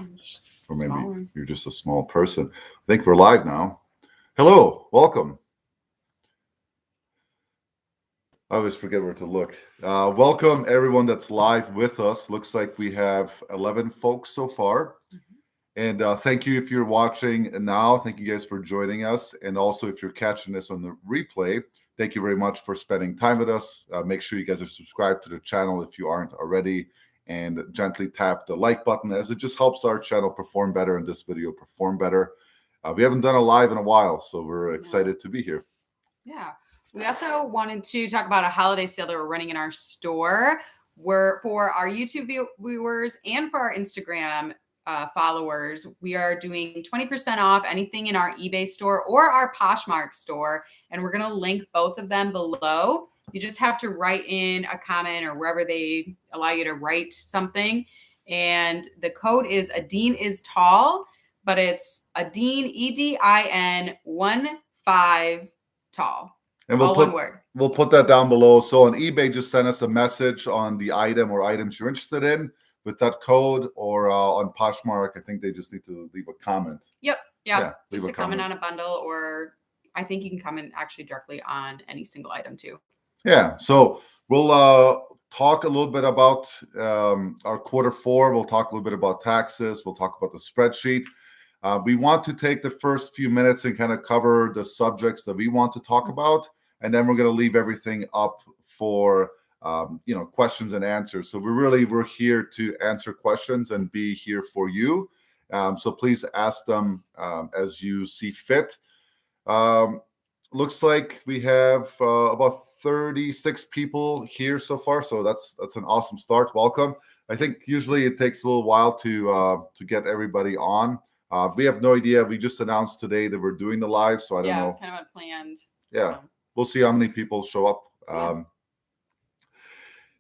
Or maybe you're just a small person. I think we're live now. Hello, welcome. I always forget where to look. Welcome everyone that's live with us. Looks like we have 11 folks so far. And thank you if you're watching now. Thank you guys for joining us. And also if you're catching this on the replay, thank you very much for spending time with us. Make sure you guys are subscribed to the channel if you aren't already. And gently tap the like button as it just helps our channel perform better and this video perform better. We haven't done a live in a while, so we're excited to be here. Yeah. We also wanted to talk about a holiday sale that we're running in our store. For our YouTube viewers and for our Instagram followers, we are doing 20% off anything in our eBay store or our Poshmark store. And we're going to link both of them below. You just have to write in a comment or wherever they allow you to write something. And the code is Adin is tall, but it's Adin, EDIN 15 tall. And we'll put that down below. So on eBay, just send us a message on the item or items you're interested in with that code, or on Poshmark, I think they just need to leave a comment. Yep. Yeah. Just a comment on a bundle, or I think you can comment actually directly on any single item too. Yeah. So we'll talk a little bit about our quarter four. We'll talk a little bit about taxes. We'll talk about the spreadsheet. We want to take the first few minutes and kind of cover the subjects that we want to talk about. And then we're going to leave everything up for, questions and answers. So we're here to answer questions and be here for you. So please ask them as you see fit. Looks like we have about 36 people here so far. So that's an awesome start. Welcome. I think usually it takes a little while to get everybody on. We have no idea. We just announced today that we're doing the live. So I don't know. Yeah, it's kind of unplanned. Yeah. So. We'll see how many people show up.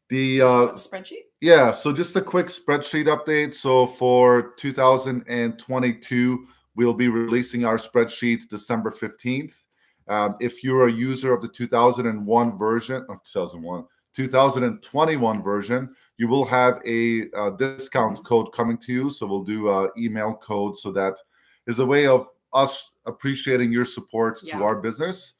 The spreadsheet? Yeah, so just a quick spreadsheet update. So for 2022, we'll be releasing our spreadsheet December 15th. If you're a user of the 2021 version, you will have a discount code coming to you. So we'll do an email code. So that is a way of us appreciating your support to our business.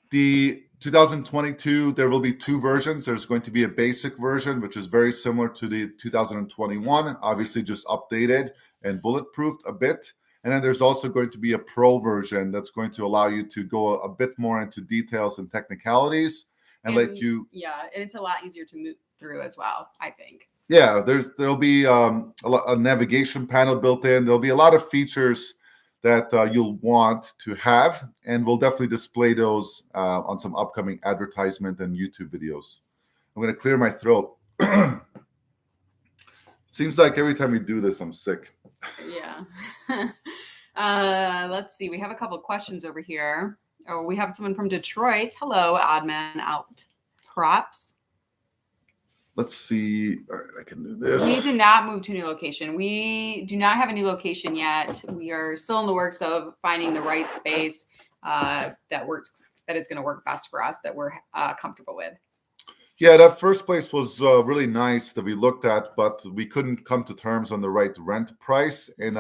The 2022, there will be two versions. There's going to be a basic version, which is very similar to the 2021, obviously just updated and bulletproofed a bit. And then there's also going to be a pro version that's going to allow you to go a bit more into details and technicalities and let you. Yeah, and it's a lot easier to move through as well, I think. Yeah, there'll be a navigation panel built in. There'll be a lot of features that you'll want to have, and we'll definitely display those on some upcoming advertisement and YouTube videos. I'm going to clear my throat. Seems like every time we do this, I'm sick. Yeah. Let's see. We have a couple of questions over here. Oh, we have someone from Detroit. Hello, Oddman Out Props. Let's see. All right, I can do this. We did not move to a new location. We do not have a new location yet. We are still in the works of finding the right space that is going to work best for us, that we're comfortable with. Yeah, that first place was really nice that we looked at, but we couldn't come to terms on the right rent price. And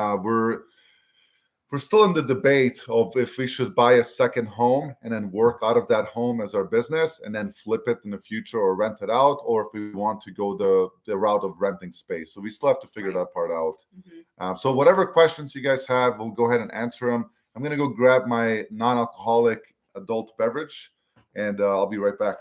we're still in the debate of if we should buy a second home and then work out of that home as our business and then flip it in the future or rent it out, or if we want to go the route of renting space. So we still have to figure that part out. Mm-hmm. So whatever questions you guys have, we'll go ahead and answer them. I'm going to go grab my non-alcoholic adult beverage, and I'll be right back.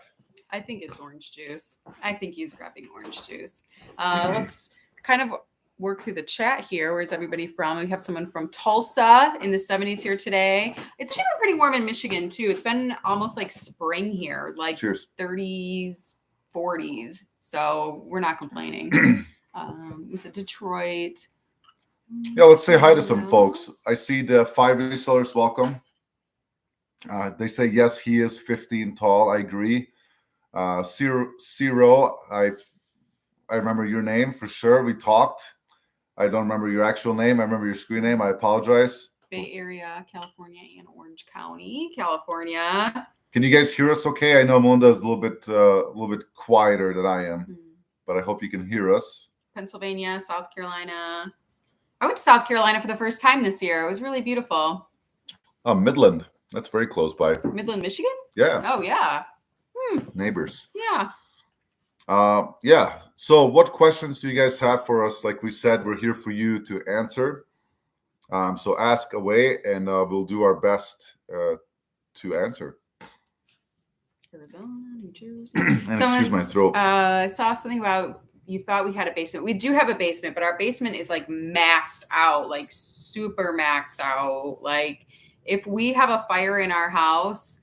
I think it's orange juice. I think he's grabbing orange juice. Let's kind of work through the chat here. Where's everybody from? We have someone from Tulsa in the 70s here today. It's actually been pretty warm in Michigan too. It's been almost like spring here, like Cheers. 30s, 40s. So we're not complaining. We said Detroit. Yeah, let's say hi to some folks. I see the 5 resellers. Welcome. They say, yes, he is 15 tall. I agree. Ciro, I remember your name for sure. We talked. I don't remember your actual name. I remember your screen name. I apologize. Bay Area, California, and Orange County, California. Can you guys hear us okay? I know Melinda is a little bit quieter than I am, but I hope you can hear us. Pennsylvania, South Carolina. I went to South Carolina for the first time this year. It was really beautiful. Midland. That's very close by. Midland, Michigan? Yeah. Oh, yeah. Neighbors. Yeah. Yeah. So what questions do you guys have for us? Like we said, we're here for you to answer. So ask away, and we'll do our best to answer. Arizona, New Jersey. And excuse my throat. I saw something about you thought we had a basement. We do have a basement, but our basement is like maxed out, like super maxed out. Like if we have a fire in our house,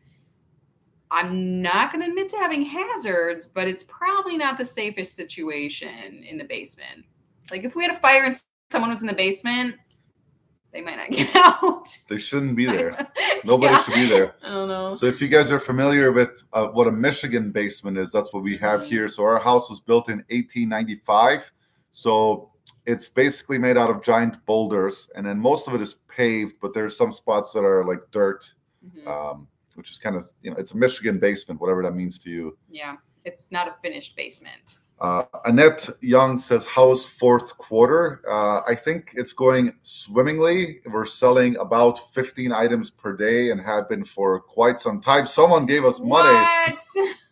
I'm not going to admit to having hazards, but it's probably not the safest situation in the basement. Like if we had a fire and someone was in the basement, they might not get out. They shouldn't be there. Nobody should be there. I don't know. So if you guys are familiar with what a Michigan basement is, that's what we have here. So our house was built in 1895. So it's basically made out of giant boulders, and then most of it is paved, but there's some spots that are like dirt, which is kind of, it's a Michigan basement, whatever that means to you. Yeah, it's not a finished basement. Annette Young says, how's fourth quarter? I think it's going swimmingly. We're selling about 15 items per day and have been for quite some time. Someone gave us money.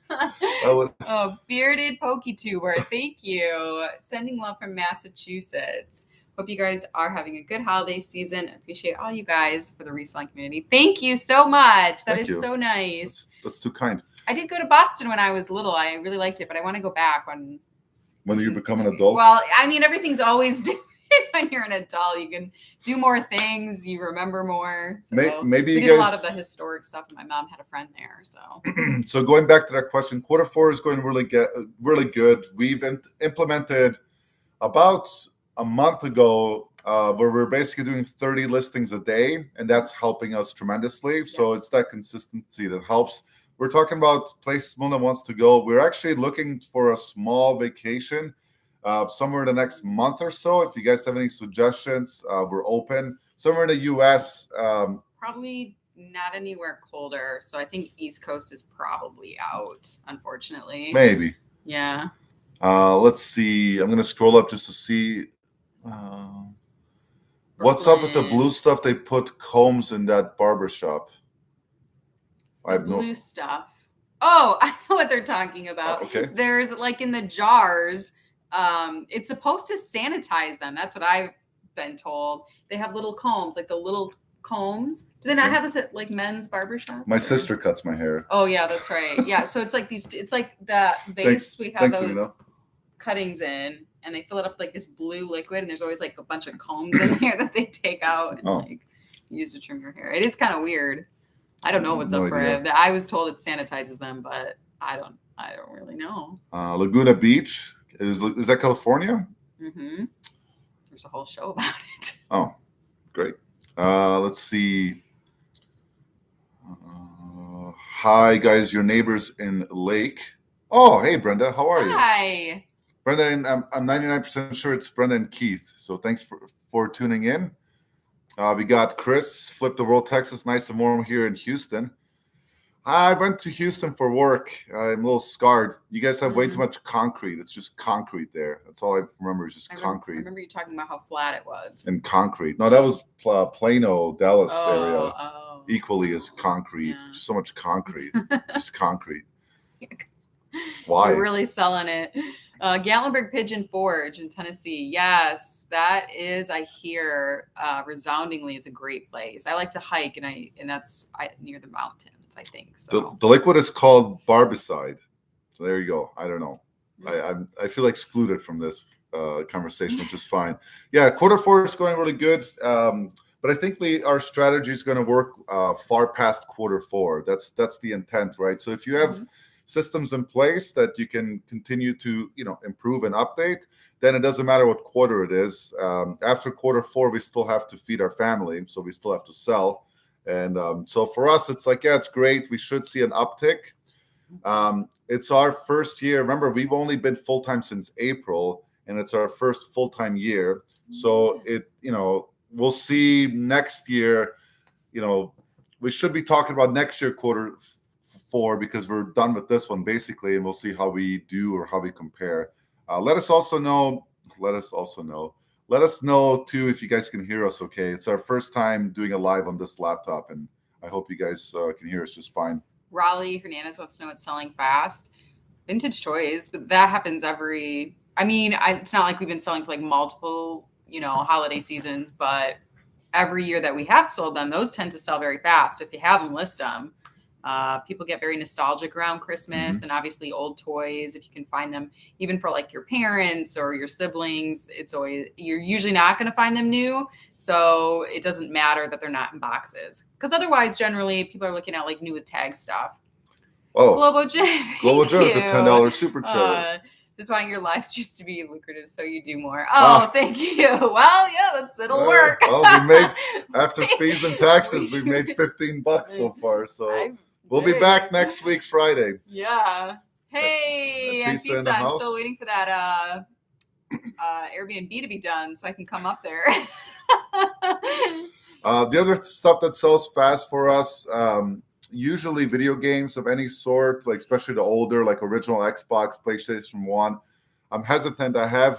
What? Oh, Bearded PokeTuber, thank you. Sending love from Massachusetts. Hope you guys are having a good holiday season. I appreciate all you guys for the reselling community. Thank you so much. That is so nice. That's too kind. I did go to Boston when I was little. I really liked it, but I want to go back when you become an adult. Well, I mean, everything's always different when you're an adult. You can do more things. You remember more. So maybe we did a lot of the historic stuff. And my mom had a friend there. So so going back to that question, quarter four is going really good. We've implemented about a month ago where we're basically doing 30 listings a day, and that's helping us tremendously. Yes. So it's that consistency that helps. We're talking about places Mona wants to go. We're actually looking for a small vacation somewhere in the next month or so. If you guys have any suggestions, we're open. Somewhere in the U.S. Probably not anywhere colder. So I think East Coast is probably out, unfortunately. Maybe. Yeah. Let's see. I'm going to scroll up just to see. What's up with the blue stuff? They put combs in that barber shop. Blue stuff. Oh, I know what they're talking about. Okay. There's like in the jars, it's supposed to sanitize them. That's what I've been told. They have little combs, like the little combs. Do they not have this at like men's barbershops? My sister cuts my hair. Oh yeah, that's right. Yeah, so it's like it's like the base we have those cuttings in, and they fill it up with like this blue liquid, and there's always like a bunch of combs in there that they take out and like use to trim your hair. It is kind of weird. I don't know what's up for it. I was told it sanitizes them, but I don't really know. Laguna Beach is that California? Mm-hmm. There's a whole show about it. Oh, great. Let's see. Hi guys, your neighbors in Lake. Oh, hey Brenda, how are you? Hi. Brenda, and I'm 99% sure it's Brenda and Keith. So thanks for tuning in. We got Chris, Flip the World, Texas. Nice and warm here in Houston. I went to Houston for work. I'm a little scarred. You guys have way too much concrete. It's just concrete there. That's all I remember is just concrete. I remember you talking about how flat it was. And concrete. No, that was Plano, Dallas area. Equally as concrete. Yeah. Just so much concrete. Just concrete. Why? You're really selling it. Gatlinburg Pigeon Forge in Tennessee. Yes, that is, I hear, resoundingly is a great place. I like to hike, and that's near the mountains, I think. So the liquid is called barbicide. So there you go. I don't know. I feel excluded from this conversation, which is fine. Yeah, quarter four is going really good. But I think our strategy is going to work far past quarter four. That's the intent, right? So if you have systems in place that you can continue to improve and update, then it doesn't matter what quarter it is. After quarter four, we still have to feed our family, so we still have to sell. And so for us, it's like, yeah, it's great. We should see an uptick. It's our first year. Remember, we've only been full-time since April, and it's our first full-time year. So we'll see next year. We should be talking about next year quarter four because we're done with this one basically, and we'll see how we do or how we compare. Let us also know let us also know. Let us know too if you guys can hear us okay. It's our first time doing a live on this laptop, and I hope you guys can hear us just fine. Raleigh Hernandez wants to know what's selling fast. Vintage toys, but that happens it's not like we've been selling for like multiple, holiday seasons, but every year that we have sold them, those tend to sell very fast. If you have them, list them. People get very nostalgic around Christmas, and obviously old toys, if you can find them even for like your parents or your siblings, you're usually not going to find them new. So it doesn't matter that they're not in boxes, because otherwise generally people are looking at like new with tag stuff. Oh, Global Jim with a $10 super chat. Just want your live streams to be lucrative so you do more. Thank you. Well, yeah, it'll work. We made, after fees and taxes, we made $15 so far. So we'll be back next week, Friday. Yeah. Hey, Anfisa, I'm still waiting for that Airbnb to be done so I can come up there. The other stuff that sells fast for us, usually video games of any sort, like especially the older, like original Xbox, PlayStation 1. I'm hesitant. I have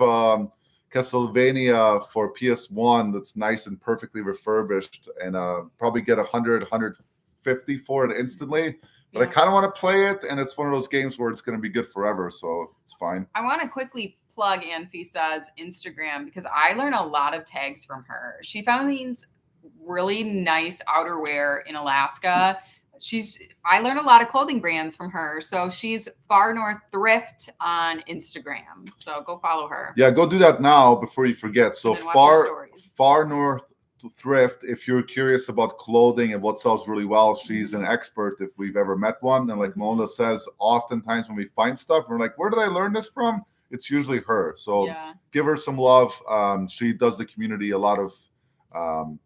Castlevania for PS1 that's nice and perfectly refurbished, and probably get 150 for it instantly. But I kind of want to play it, and it's one of those games where it's going to be good forever, so it's fine. I want to quickly plug Anfisa's Instagram because I learn a lot of tags from her. She found these really nice outerwear in Alaska. I learn a lot of clothing brands from her. So she's Far North Thrift on Instagram. So go follow her. Yeah, go do that now before you forget. So Far North Thrift, if you're curious about clothing and what sells really well, she's an expert if we've ever met one. And like Mona says, oftentimes when we find stuff, we're like, where did I learn this from? It's usually her. So give her some love. She does the community a lot of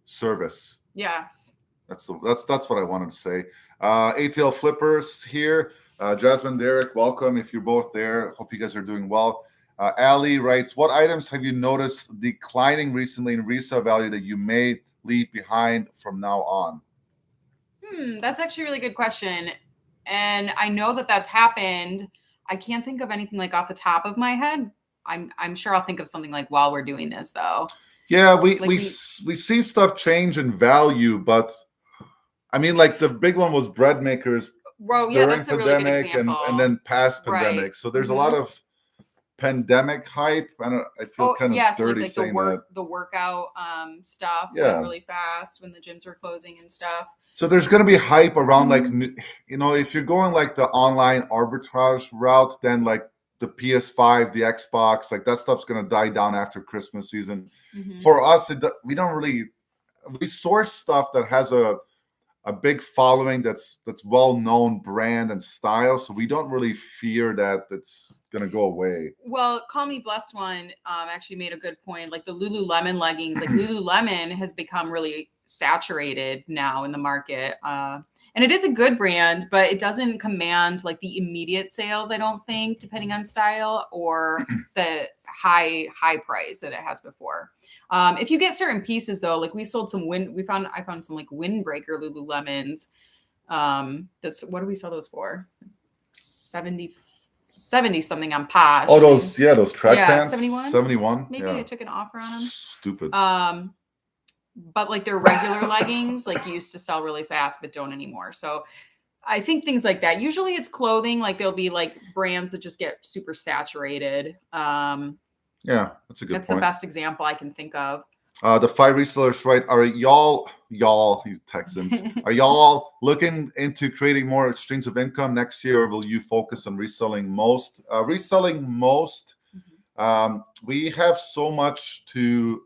service. Yes. That's what I wanted to say. ATL Flippers here. Jasmine, Derek, welcome. If you're both there, hope you guys are doing well. Ali writes, what items have you noticed declining recently in resale value that you may leave behind from now on? That's actually a really good question. And I know that that's happened. I can't think of anything like off the top of my head. I'm sure I'll think of something like while we're doing this though. Yeah, we see stuff change in value, but I mean, like the big one was bread makers during that's a really good example. and then past pandemic. So there's a lot of pandemic hype. I feel kind of dirty like saying the workout stuff went really fast when the gyms were closing and stuff. So there's going to be hype around like, if you're going like the online arbitrage route, then like the PS5, the Xbox, like that stuff's going to die down after Christmas season. For us, we source stuff that has a big following that's well-known brand and style, so we don't really fear that it's gonna go away. Well, Call Me Blessed One actually made a good point. Like the Lululemon leggings, like Lululemon has become really saturated now in the market, and it is a good brand, but it doesn't command like the immediate sales, I don't think, depending on style or the high price that it has before. If you get certain pieces though, like we sold some I found some like windbreaker Lululemons. What do we sell those for? 70 something on Posh. Oh, those track pants. 71. Maybe I took an offer on them. Stupid. But like their regular leggings like used to sell really fast but don't anymore. So I think things like that. Usually it's clothing, like there'll be like brands that just get super saturated. Yeah, that's a good point. That's the best example I can think of. The 5 resellers, right? Are y'all, you Texans, are y'all looking into creating more streams of income next year, or will you focus on reselling most? We have so much to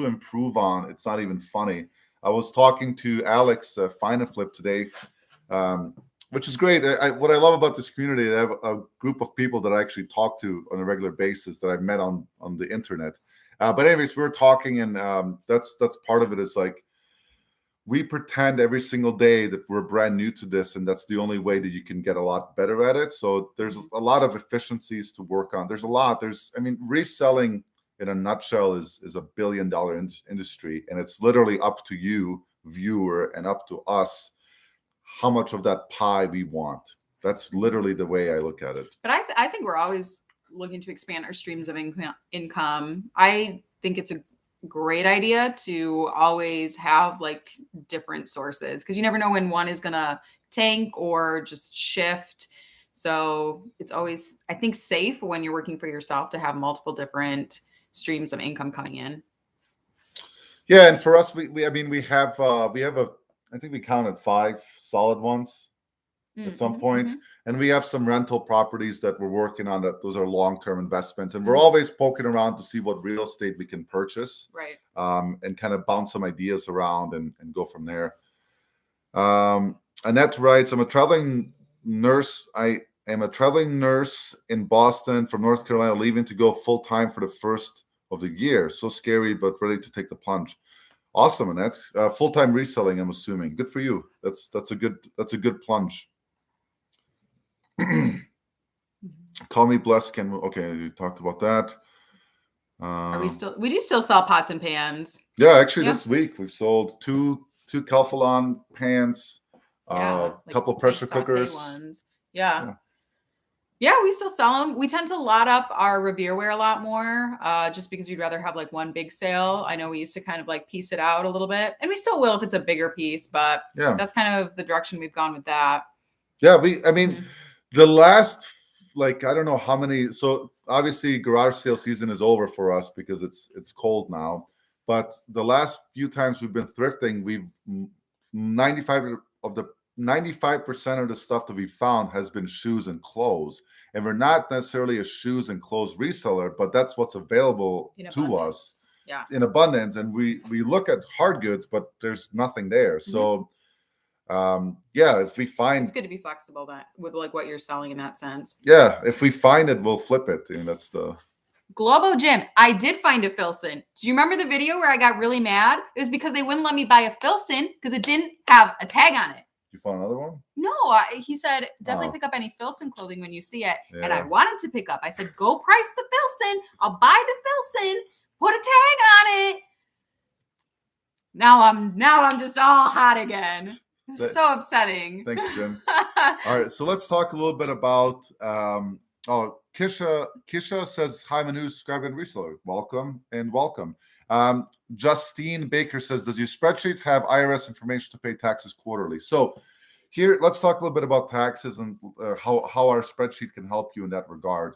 improve on. It's not even funny. I was talking to Alex Fine and Flip today, which is great. What I love about this community, I have a group of people that I actually talk to on a regular basis that I've met on the internet. But anyways, we were talking, and that's part of it. Is like we pretend every single day that we're brand new to this, and that's the only way that you can get a lot better at it. So there's a lot of efficiencies to work on. Reselling in a nutshell is a $1 billion industry, and it's literally up to you, viewer, and up to us how much of that pie we want. That's literally the way I look at it. But I think we're always looking to expand our streams of income, I think it's a great idea to always have like different sources, because you never know when one is gonna tank or just shift. So it's always, I think, safe when you're working for yourself to have multiple different streams of income coming in. Yeah, and for us, we have I think we counted 5 solid ones at some point, and we have some rental properties that we're working on. That those are long-term investments, and we're always poking around to see what real estate we can purchase, Right. And kind of bounce some ideas around and go from there. Annette writes, I'm a traveling nurse. I am a traveling nurse in Boston from North Carolina, leaving to go full time for the first of the year. So scary, but ready to take the plunge. Awesome, Annette. Full time reselling, I'm assuming. Good for you. That's a good plunge. Call me blessed. Okay, you talked about that. We do still sell pots and pans. Yeah, actually, this week we've sold two Calphalon pans, a couple pressure cookers. Ones. Yeah, we still sell them. We tend to lot up our Revereware a lot more, just because we'd rather have like one big sale. I know we used to kind of like piece it out a little bit, and we still will if it's a bigger piece, but that's kind of the direction we've gone with that. Yeah, the last, like, I don't know how many. So obviously, garage sale season is over for us because it's cold now. But the last few times we've been thrifting, we've 95% of the stuff that we found has been shoes and clothes. And we're not necessarily a shoes and clothes reseller, but that's what's available to us in abundance. And we look at hard goods, but there's nothing there. So if we find, it's good to be flexible with like what you're selling in that sense. Yeah, if we find it, we'll flip it. And that's the Globo Gym. I did find a Filson. Do you remember the video where I got really mad? It was because they wouldn't let me buy a Filson because it didn't have a tag on it. You found another one? No, he said definitely pick up any Filson clothing when you see it. Yeah. And I wanted to pick up. I said, go price the Filson. I'll buy the Filson. Put a tag on it. Now I'm just all hot again. So upsetting. Thanks, Jen. All right, so let's talk a little bit about. Kisha says, hi, Manu, subscribe and reseller. Welcome. Justine Baker says, does your spreadsheet have IRS information to pay taxes quarterly? So here, let's talk a little bit about taxes and how our spreadsheet can help you in that regard.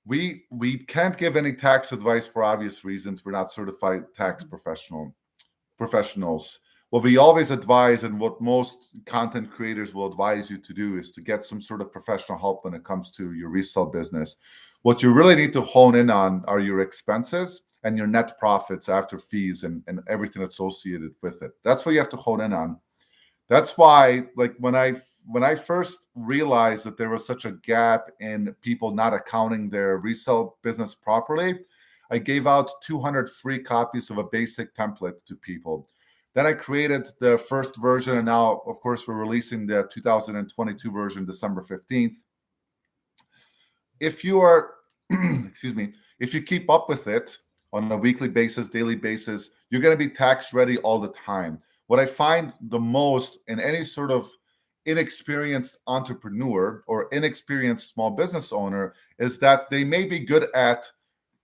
We can't give any tax advice for obvious reasons. We're not certified tax professionals. What we always advise, and what most content creators will advise you to do, is to get some sort of professional help when it comes to your resale business. What you really need to hone in on are your expenses and your net profits after fees and everything associated with it. That's what you have to hone in on. That's why, like, when I first realized that there was such a gap in people not accounting their resale business properly, I gave out 200 free copies of a basic template to people. Then I created the first version, and now, of course, we're releasing the 2022 version December 15th. If you are, if you keep up with it on a weekly basis, daily basis, you're going to be tax ready all the time. What I find the most in any sort of inexperienced entrepreneur or inexperienced small business owner is that they may be good at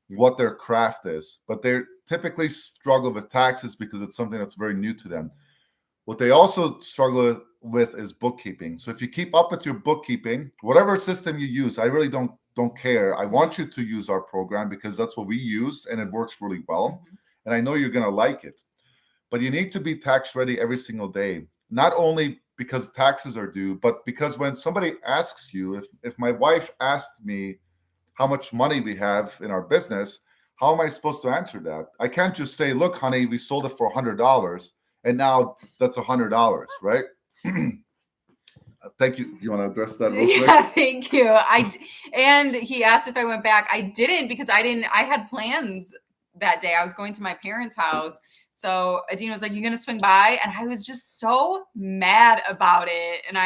what their craft is, but they typically struggle with taxes because it's something that's very new to them. What they also struggle with is bookkeeping. So if you keep up with your bookkeeping, whatever system you use, I really don't care. I want you to use our program because that's what we use and it works really well. And I know you're going to like it. But you need to be tax ready every single day, not only because taxes are due, but because when somebody asks you, if my wife asked me how much money we have in our business, how am I supposed to answer that? I can't just say, look, honey, we sold it for $100 and now that's $100, right? Thank you. You want to address that real quick? Yeah, thank you. And he asked if I went back. I didn't, because I had plans that day. I was going to my parents' house. So Adina was like, you going to swing by? And I was just so mad about it. And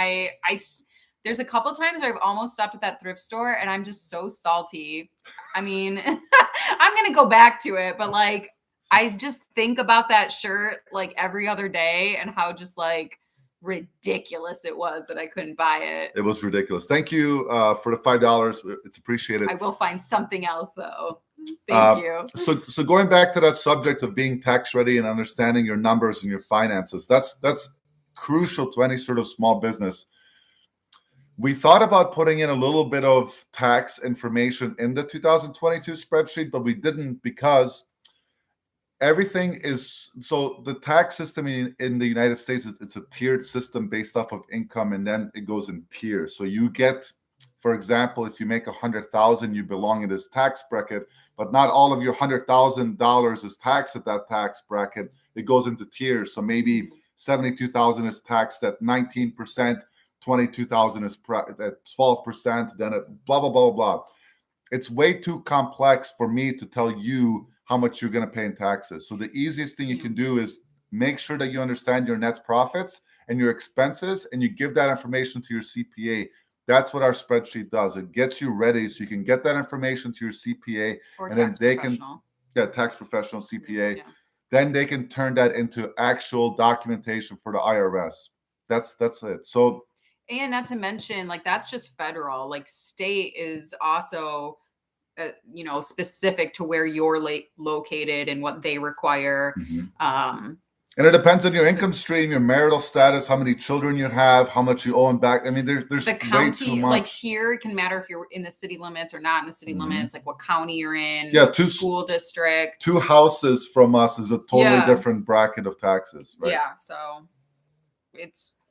there's a couple times where I've almost stopped at that thrift store and I'm just so salty. I mean, I'm going to go back to it, but like, I just think about that shirt like every other day and how just like ridiculous it was that I couldn't buy it. It was ridiculous. Thank you for the $5. It's appreciated. I will find something else though. Thank you. So going back to that subject of being tax ready and understanding your numbers and your finances, that's crucial to any sort of small business. We thought about putting in a little bit of tax information in the 2022 spreadsheet, but we didn't because everything is, so the tax system in the United States, it's a tiered system based off of income, and then it goes in tiers. So you get, for example, if you make $100,000, you belong in this tax bracket, but not all of your $100,000 is taxed at that tax bracket. It goes into tiers. So maybe 72,000 is taxed at 19%, 22,000 is at 12%, then it blah, blah, blah, blah. It's way too complex for me to tell you how much you're going to pay in taxes. So the easiest thing you can do is make sure that you understand your net profits and your expenses, and you give that information to your CPA. That's what our spreadsheet does. It gets you ready so you can get that information to your CPA, or and then they can, tax professional CPA. Then they can turn that into actual documentation for the IRS. That's it. So, and not to mention, like, that's just federal. Like, state is also, specific to where you're located and what they require. And it depends on your income stream, your marital status, how many children you have, how much you owe them back. I mean, there's the county, way too much. Like here, it can matter if you're in the city limits or not in the city limits, like what county you're in, school district. 2 houses from us is a totally different bracket of taxes, right? Yeah, so it's...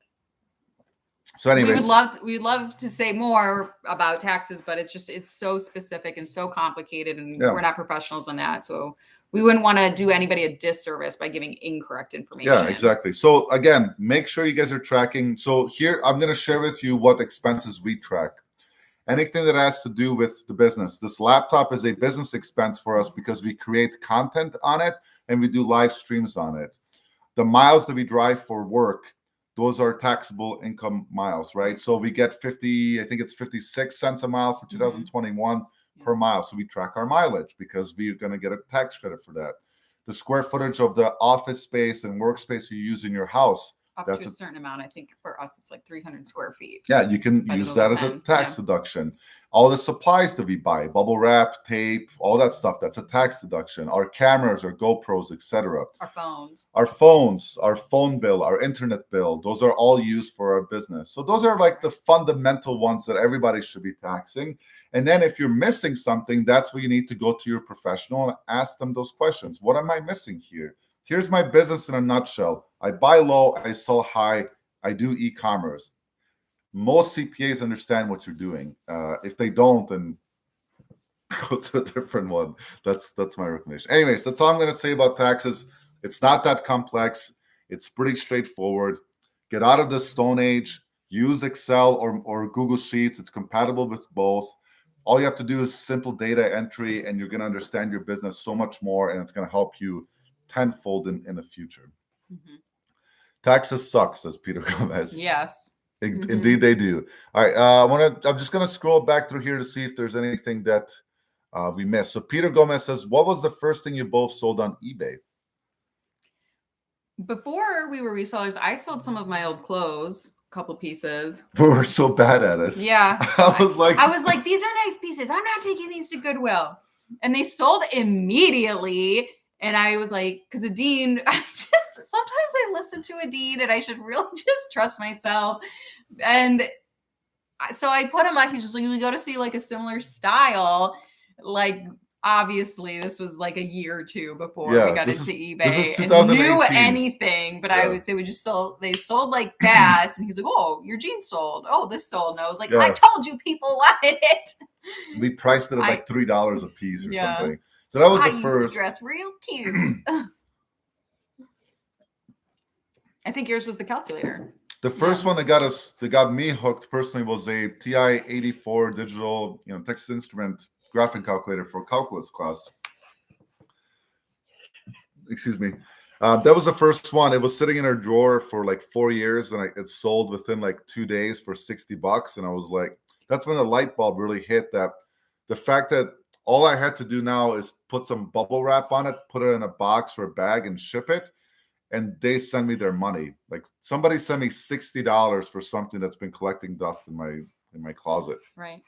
So anyways, we'd love to say more about taxes, but it's so specific and so complicated, and we're not professionals in that. So we wouldn't want to do anybody a disservice by giving incorrect information. Yeah, exactly. So again, make sure you guys are tracking. So here, I'm going to share with you what expenses we track. Anything that has to do with the business. This laptop is a business expense for us because we create content on it and we do live streams on it. The miles that we drive for work, those are taxable income miles, right? So we get 56 cents a mile for 2021 per mile. So we track our mileage because we're going to get a tax credit for that. The square footage of the office space and workspace you use in your house. Up to a certain amount. I think for us, it's like 300 square feet. Yeah, you can use that as a tax deduction. All the supplies that we buy, bubble wrap, tape, all that stuff, that's a tax deduction. Our cameras, our GoPros, etc. Our phones, our phone bill, our internet bill, those are all used for our business. So those are like the fundamental ones that everybody should be taxing. And then if you're missing something, that's where you need to go to your professional and ask them those questions. What am I missing here? Here's my business in a nutshell. I buy low, I sell high, I do e-commerce. Most CPAs understand what you're doing. If they don't, then go to a different one. That's my recommendation. Anyways, that's all I'm going to say about taxes. It's not that complex. It's pretty straightforward. Get out of the Stone Age. Use Excel or Google Sheets. It's compatible with both. All you have to do is simple data entry, and you're going to understand your business so much more, and it's going to help you tenfold in the future. Taxes suck, says Peter Gomez. Yes. Indeed they do. All right, I'm just going to scroll back through here to see if there's anything that we missed. So Peter Gomez says, what was the first thing you both sold on eBay? Before we were resellers, I sold some of my old clothes, a couple pieces. We were so bad at it. Yeah. I was like, these are nice pieces. I'm not taking these to Goodwill. And they sold immediately. And I was like, because Adine, sometimes I listen to Adine and I should really just trust myself. And so I put him on, he's just like, we go to see like a similar style. Like, obviously this was like a year or two before we got into eBay. This is 2018. And knew anything, but they sold like fast. And he's like, oh, your jeans sold. Oh, this sold. And I was like, I told you people wanted it. We priced it at like $3 a piece or something. So that was the first. I used to dress real cute. I think yours was the calculator. The first one that got me hooked personally was a TI-84 digital, Texas Instrument graphing calculator for calculus class. Excuse me. That was the first one. It was sitting in our drawer for like 4 years, and it sold within like 2 days for $60. And I was like, that's when the light bulb really hit, that the fact that all I had to do now is put some bubble wrap on it, put it in a box or a bag, and ship it. and they send me their money. Like somebody sent me $60 for something that's been collecting dust in my closet. Right.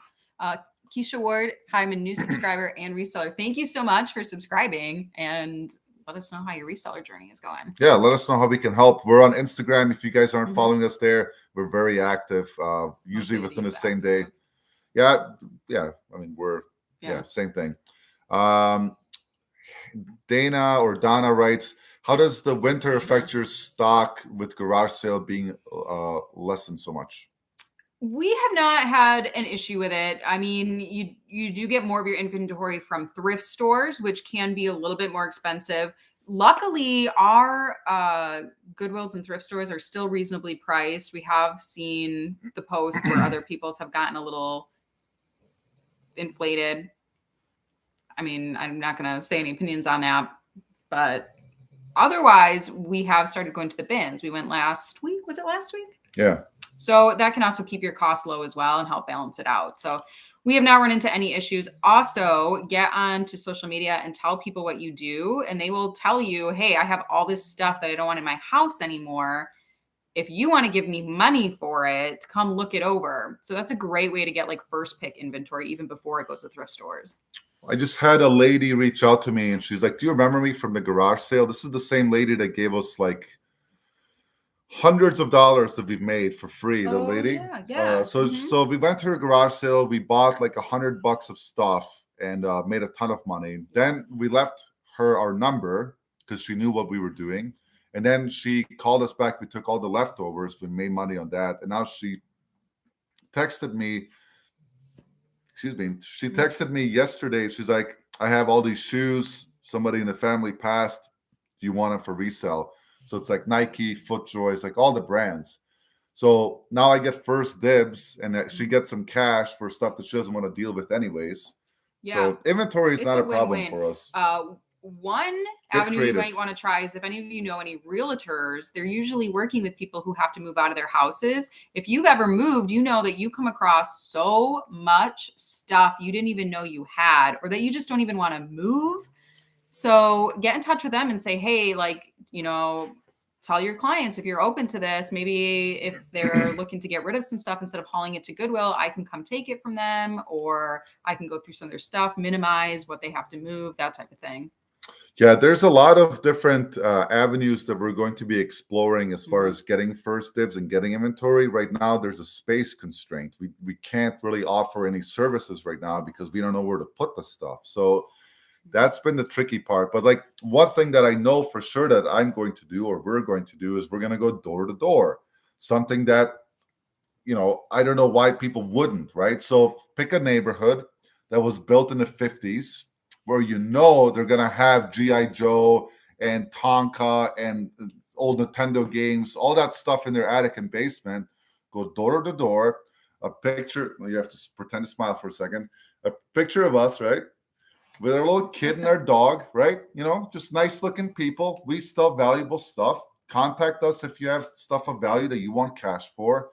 Keisha Ward, hi, I'm a new subscriber and reseller. Thank you so much for subscribing, and let us know how your reseller journey is going. Yeah, let us know how we can help. We're on Instagram. If you guys aren't following us there, we're very active, usually within the same day. Yeah. I mean, we're same thing. Donna writes, how does the winter affect your stock with garage sale being lessened so much? We have not had an issue with it. I mean, you do get more of your inventory from thrift stores, which can be a little bit more expensive. Luckily, our Goodwills and thrift stores are still reasonably priced. We have seen the posts where other people's have gotten a little inflated. I mean, I'm not going to say any opinions on that, but otherwise, we have started going to the bins. We went last week. Was it last week? Yeah. So that can also keep your costs low as well and help balance it out. So we have not run into any issues. Also, get on to social media and tell people what you do, and they will tell you, hey, I have all this stuff that I don't want in my house anymore. If you want to give me money for it, come look it over. So that's a great way to get like first pick inventory even before it goes to thrift stores. I just had a lady reach out to me and she's like, do you remember me from the garage sale? This is the same lady that gave us like hundreds of dollars that we've made for free. The lady. Yeah. So we went to her garage sale. We bought like $100 of stuff and made a ton of money. Then we left her our number because she knew what we were doing. And then she called us back. We took all the leftovers. We made money on that. And now she texted me. She texted me yesterday. She's like, I have all these shoes. Somebody in the family passed. Do you want them for resale? So it's like Nike, FootJoy, like all the brands. So now I get first dibs, and she gets some cash for stuff that she doesn't want to deal with anyways. Yeah. So inventory is not a problem for us. One avenue you might want to try is if any of you know any realtors, they're usually working with people who have to move out of their houses. If you've ever moved, you know that you come across so much stuff you didn't even know you had, or that you just don't even want to move. So get in touch with them and say, hey, like, tell your clients if you're open to this, maybe if they're looking to get rid of some stuff, instead of hauling it to Goodwill, I can come take it from them, or I can go through some of their stuff, minimize what they have to move, that type of thing. Yeah, there's a lot of different avenues that we're going to be exploring as far as getting first dibs and getting inventory. Right now, there's a space constraint. We can't really offer any services right now because we don't know where to put the stuff. So that's been the tricky part. But like one thing that I know for sure that I'm going to do, or we're going to do, is we're going to go door to door. Something that, I don't know why people wouldn't, right? So pick a neighborhood that was built in the 50s where they're going to have G.I. Joe and Tonka and old Nintendo games, all that stuff in their attic and basement. Go door to door. A picture, you have to pretend to smile for a second. A picture of us, right? With our little kid and our dog, right? Just nice looking people. We sell valuable stuff. Contact us if you have stuff of value that you want cash for.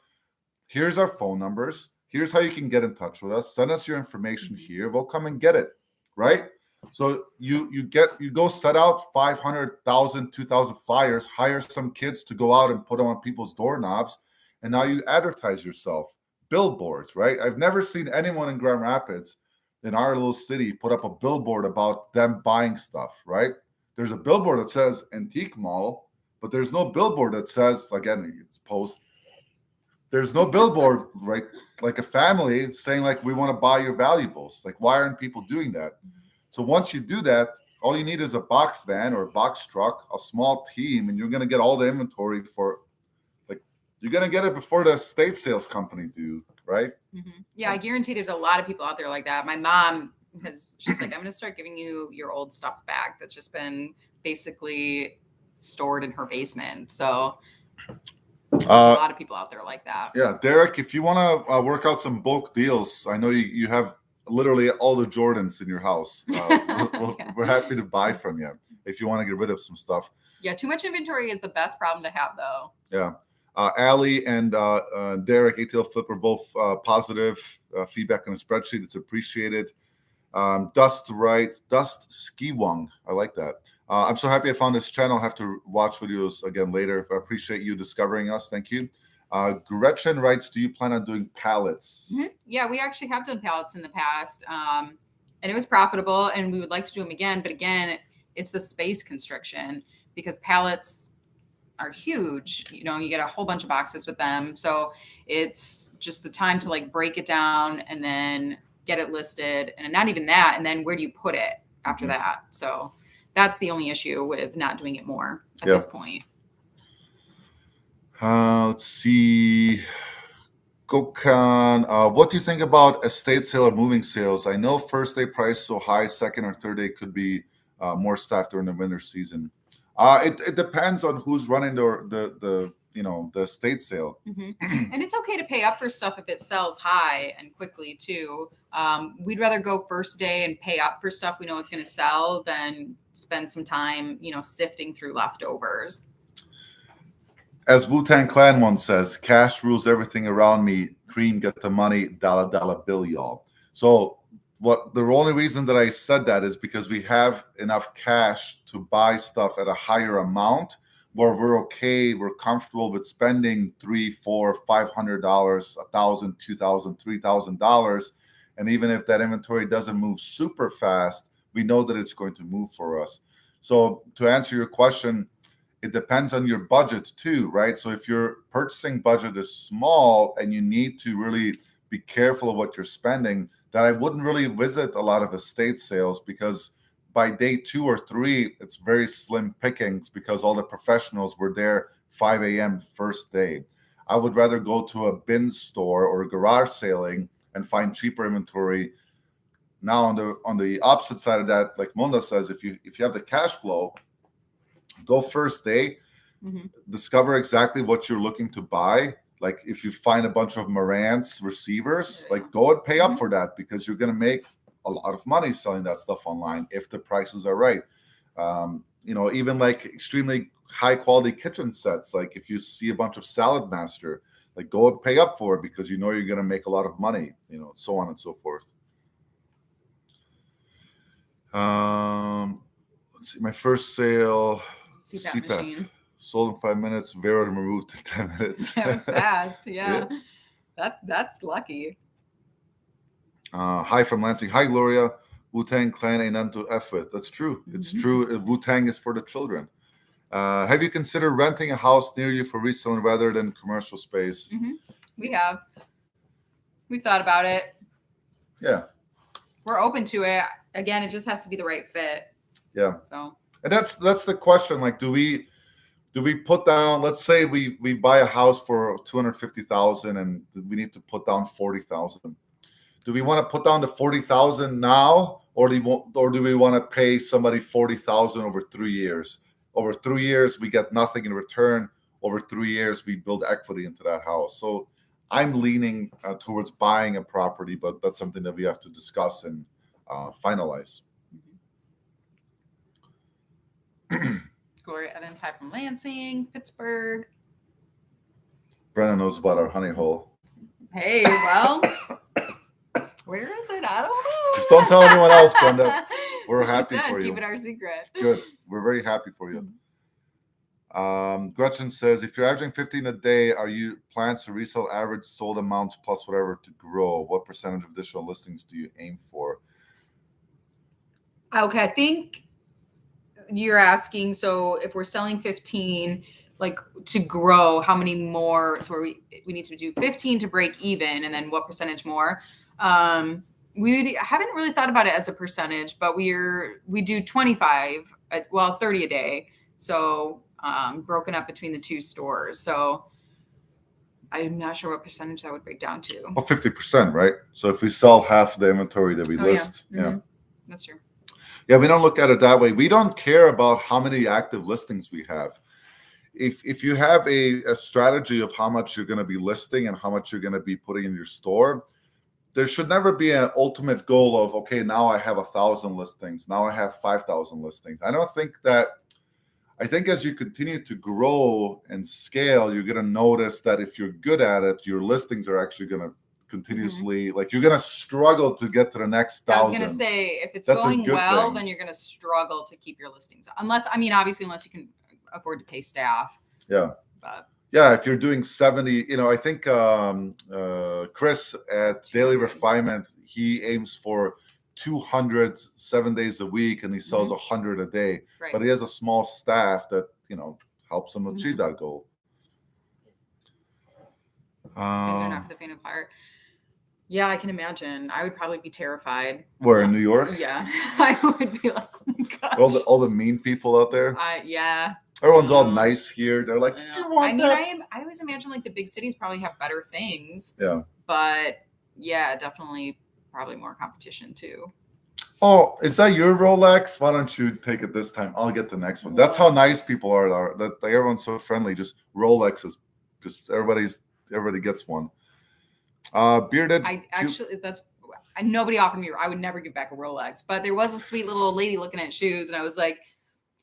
Here's our phone numbers. Here's how you can get in touch with us. Send us your information here. We'll come and get it, right? So you go set out 500,000, 2,000 flyers, hire some kids to go out and put them on people's doorknobs, and now you advertise yourself. Billboards, right? I've never seen anyone in Grand Rapids in our little city put up a billboard about them buying stuff, right? There's a billboard that says Antique Mall, but there's no billboard that says, again, it's post. There's no billboard, right? Like a family saying, like, we want to buy your valuables. Like, why aren't people doing that? So once you do that, all you need is a box van or a box truck, a small team, and you're going to get all the inventory you're going to get it before the estate sales company do, right? Mm-hmm. Yeah, I guarantee there's a lot of people out there like that. My mom she's like, I'm going to start giving you your old stuff back that's just been basically stored in her basement. So there's a lot of people out there like that. Yeah, Derek, if you want to work out some bulk deals, I know you have literally all the Jordans in your house. We're happy to buy from you if you want to get rid of some stuff. Yeah, too much inventory is the best problem to have, though. Yeah. Allie and Derek, ATL Flip, are both positive feedback on the spreadsheet. It's appreciated. Dust Skiwung, I like that. I'm so happy I found this channel. I'll have to watch videos again later. I appreciate you discovering us. Thank you. Gretchen writes, do you plan on doing pallets? Mm-hmm. Yeah, we actually have done pallets in the past. And it was profitable, and we would like to do them again. But again, it's the space constriction, because pallets are huge. You know, you get a whole bunch of boxes with them. So it's just the time to like break it down and then get it listed. And not even that. And then where do you put it after that? So that's the only issue with not doing it more at this point. Let's see. Gokhan, what do you think about estate sale or moving sales? I know first day price so high, second or third day could be more staff during the winter season. It depends on who's running the estate sale. And it's okay to pay up for stuff if it sells high and quickly too. We'd rather go first day and pay up for stuff we know it's going to sell than spend some time, sifting through leftovers. As Wu-Tang Clan once says, cash rules everything around me. Cream, get the money, dollar bill, y'all. So the only reason that I said that is because we have enough cash to buy stuff at a higher amount where we're okay, we're comfortable with spending $300, $400, $500, $1,000, $2,000, $3,000. And even if that inventory doesn't move super fast, we know that it's going to move for us. So to answer your question, it depends on your budget too, right? So if your purchasing budget is small and you need to really be careful of what you're spending, then I wouldn't really visit a lot of estate sales, because by day 2 or 3, it's very slim pickings because all the professionals were there 5 a.m. first day. I would rather go to a bin store or garage sailing and find cheaper inventory. Now on the opposite side of that, like Monda says, if you have the cash flow, go first day, discover exactly what you're looking to buy. Like if you find a bunch of Marantz receivers, like go and pay up for that, because you're going to make a lot of money selling that stuff online if the prices are right. Even like extremely high quality kitchen sets, like if you see a bunch of Salad Master, like go and pay up for it because you know you're going to make a lot of money, so on and so forth. Let's see, my first sale, CPAP machine. Sold in 5 minutes, Vero removed in 10 minutes. That was fast. Yeah. That's lucky. Hi from Lansing. Hi, Gloria. Wu-Tang Clan ain't none to F with. That's true. It's true. Wu-Tang is for the children. Have you considered renting a house near you for reselling rather than commercial space? We have. We've thought about it. Yeah. We're open to it. Again, it just has to be the right fit. Yeah. So. And that's the question. Like, do we put down? Let's say we buy a house for $250,000 and we need to put down $40,000. Do we want to put down the $40,000 now, or do we want to pay somebody $40,000 over 3 years? Over 3 years, we get nothing in return. Over 3 years, we build equity into that house. So I'm leaning towards buying a property, but that's something that we have to discuss and finalize. Gloria Evans, hi from Lansing, Pittsburgh. Brenna knows about our honey hole. Hey, well, where is it? I don't know. Just don't tell anyone else, Brenda. We're happy for you. Keep it our secret. Good. We're very happy for you. Gretchen says, if you're averaging 15 a day, are you plans to resell average sold amounts plus whatever to grow? What percentage of additional listings do you aim for? Okay, I think you're asking, so if we're selling 15, like to grow, how many more? So we need to do 15 to break even, and then what percentage more? We haven't really thought about it as a percentage, but we do 25, 30 a day. So broken up between the 2 stores. So I'm not sure what percentage that would break down to. Well, 50%, right? So if we sell half the inventory that we list, yeah. That's true. Yeah, we don't look at it that way. We don't care about how many active listings we have. If you have a strategy of how much you're going to be listing and how much you're going to be putting in your store, there should never be an ultimate goal of, okay, now I have 1,000 listings. Now I have 5,000 listings. I think as you continue to grow and scale, you're going to notice that if you're good at it, your listings are actually going to continuously, like you're gonna struggle to get to the next I was 1,000. gonna say, if it's That's a going good well, thing. then you're gonna struggle to keep your listings. Unless you can afford to pay staff. Yeah. But Yeah, if you're doing 70, I think Chris at Daily 200. Refinement, he aims for 200 7 days a week, and he sells 100 a day. Right. But he has a small staff that helps him achieve that goal. Things are not for the faint of heart. Yeah, I can imagine. I would probably be terrified. Where, in New York? Yeah, I would be like, oh my gosh. All the mean people out there. Yeah. Everyone's all nice here. They're like, I do you want that? I always imagine like the big cities probably have better things. Yeah. But yeah, definitely probably more competition too. Oh, is that your Rolex? Why don't you take it this time? I'll get the next one. That's how nice people are. That everyone's so friendly. Just Rolexes. Just everybody gets one. Bearded. Nobody offered me. I would never give back a Rolex, but there was a sweet little old lady looking at shoes, and I was like,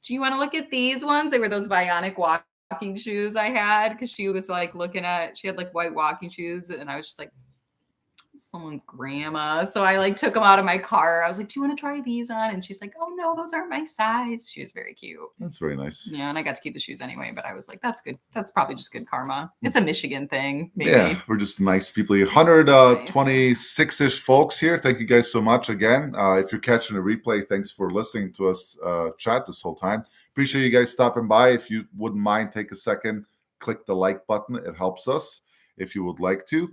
"Do you want to look at these ones?" They were those bionic walking shoes I had, because she was like she had like white walking shoes, and I was just like, someone's grandma. So I like took them out of my car. I was like, do you want to try these on? And she's like, oh no, those aren't my size. She was very cute. That's very nice. Yeah, and I got to keep the shoes anyway, but I was like, that's good. That's probably just good karma. It's a Michigan thing, maybe. Yeah, we're just nice people here. 126-ish folks here. Thank you guys so much again. If you're catching a replay, thanks for listening to us chat this whole time. Appreciate you guys stopping by. If you wouldn't mind, take a second, click the like button. It helps us if you would like to.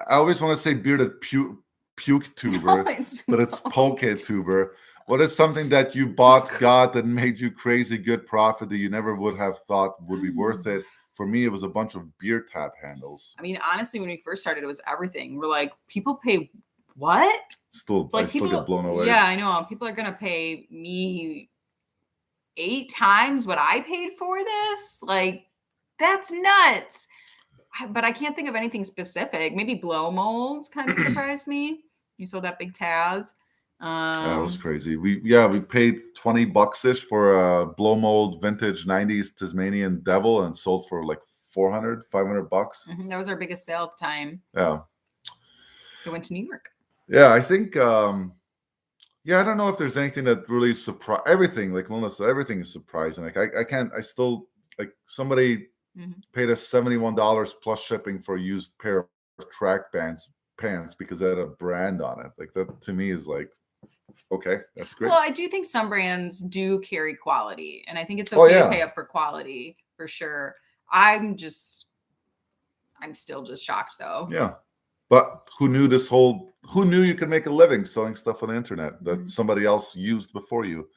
I always want to say bearded puke tuber, but it's poke tuber. What is something that you got that made you crazy good profit that you never would have thought would be worth it? For me, it was a bunch of beer tap handles. I mean, honestly, when we first started, it was everything. We're like, people pay what? I still get blown away. Yeah, I know. People are going to pay me 8 times what I paid for this. Like, that's nuts. But I can't think of anything specific. Maybe blow molds kind of surprised me. You saw that big Taz. That was crazy. We paid $20-ish for a blow mold vintage 90s Tasmanian Devil and sold for like $400, $500. That was our biggest sale at the time. Yeah. It went to New York. Yeah, I think I don't know if there's anything that really surprised everything. Like Melissa, everything is surprising. Like I still like somebody paid us $71 plus shipping for a used pair of track pants because it had a brand on it. Like that to me is like, okay, that's great. Well, I do think some brands do carry quality, and I think it's okay to pay up for quality for sure. I'm still just shocked though. Yeah. But who knew you could make a living selling stuff on the internet that somebody else used before you?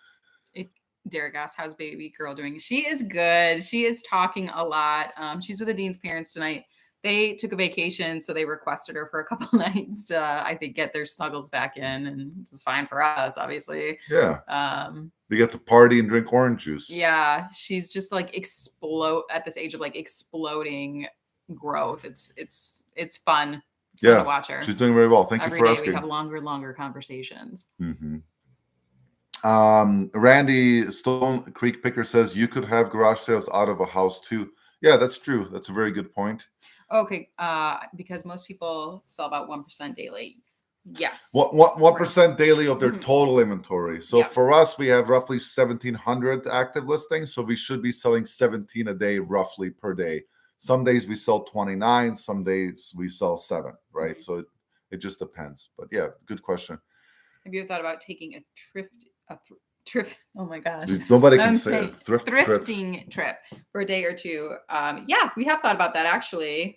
Derek asked, how's baby girl doing? She is good. She is talking a lot. She's with the dean's parents tonight. They took a vacation, so they requested her for a couple nights to, I think, get their snuggles back in, and it's fine for us, obviously. Yeah. We get to party and drink orange juice. Yeah, she's just like at this age of like exploding growth. It's fun. It's fun to watch her. She's doing very well. Thank you for asking. Every day we have longer and longer conversations. Randy Stone Creek Picker says you could have garage sales out of a house too. Yeah, that's true. That's a very good point. Okay, because most people sell about 1% daily. Yes. 1% daily of their total inventory. So for us, we have roughly 1,700 active listings. So we should be selling 17 a day roughly per day. Some days we sell 29. Some days we sell 7. Right. So it just depends. But yeah, good question. Have you ever thought about taking a thrift? Oh my gosh! Nobody can say it. Thrifting trip for a day or two. Yeah, we have thought about that actually.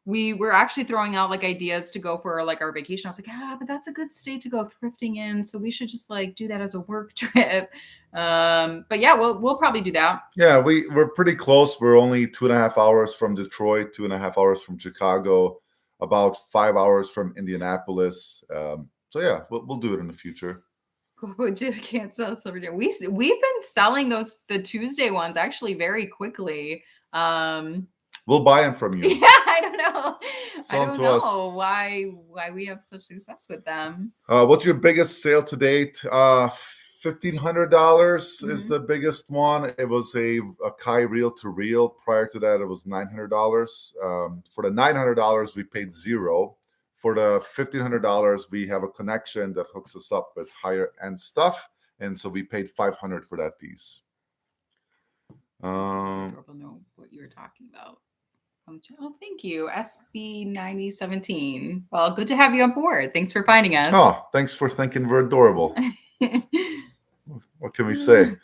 We were actually throwing out like ideas to go for like our vacation. I was like, but that's a good state to go thrifting in, so we should just like do that as a work trip. But yeah, we'll probably do that. Yeah, we're pretty close. We're only 2.5 hours from Detroit, 2.5 hours from Chicago, about 5 hours from Indianapolis. So yeah, we'll do it in the future. Can't sell silver. We've been selling the Tuesday ones actually very quickly. We'll buy them from you. Yeah, I don't know. I don't know why we have such success with them. What's your biggest sale to date? $1,500 is the biggest one. It was a Kai reel to reel. Prior to that, it was $900. For the $900, we paid $0. For the $1,500, we have a connection that hooks us up with higher end stuff, and so we paid $500 for that piece. Know what you were talking about. Oh, thank you, SB9017. Well, good to have you on board. Thanks for finding us. Oh, thanks for thinking we're adorable. What can we say?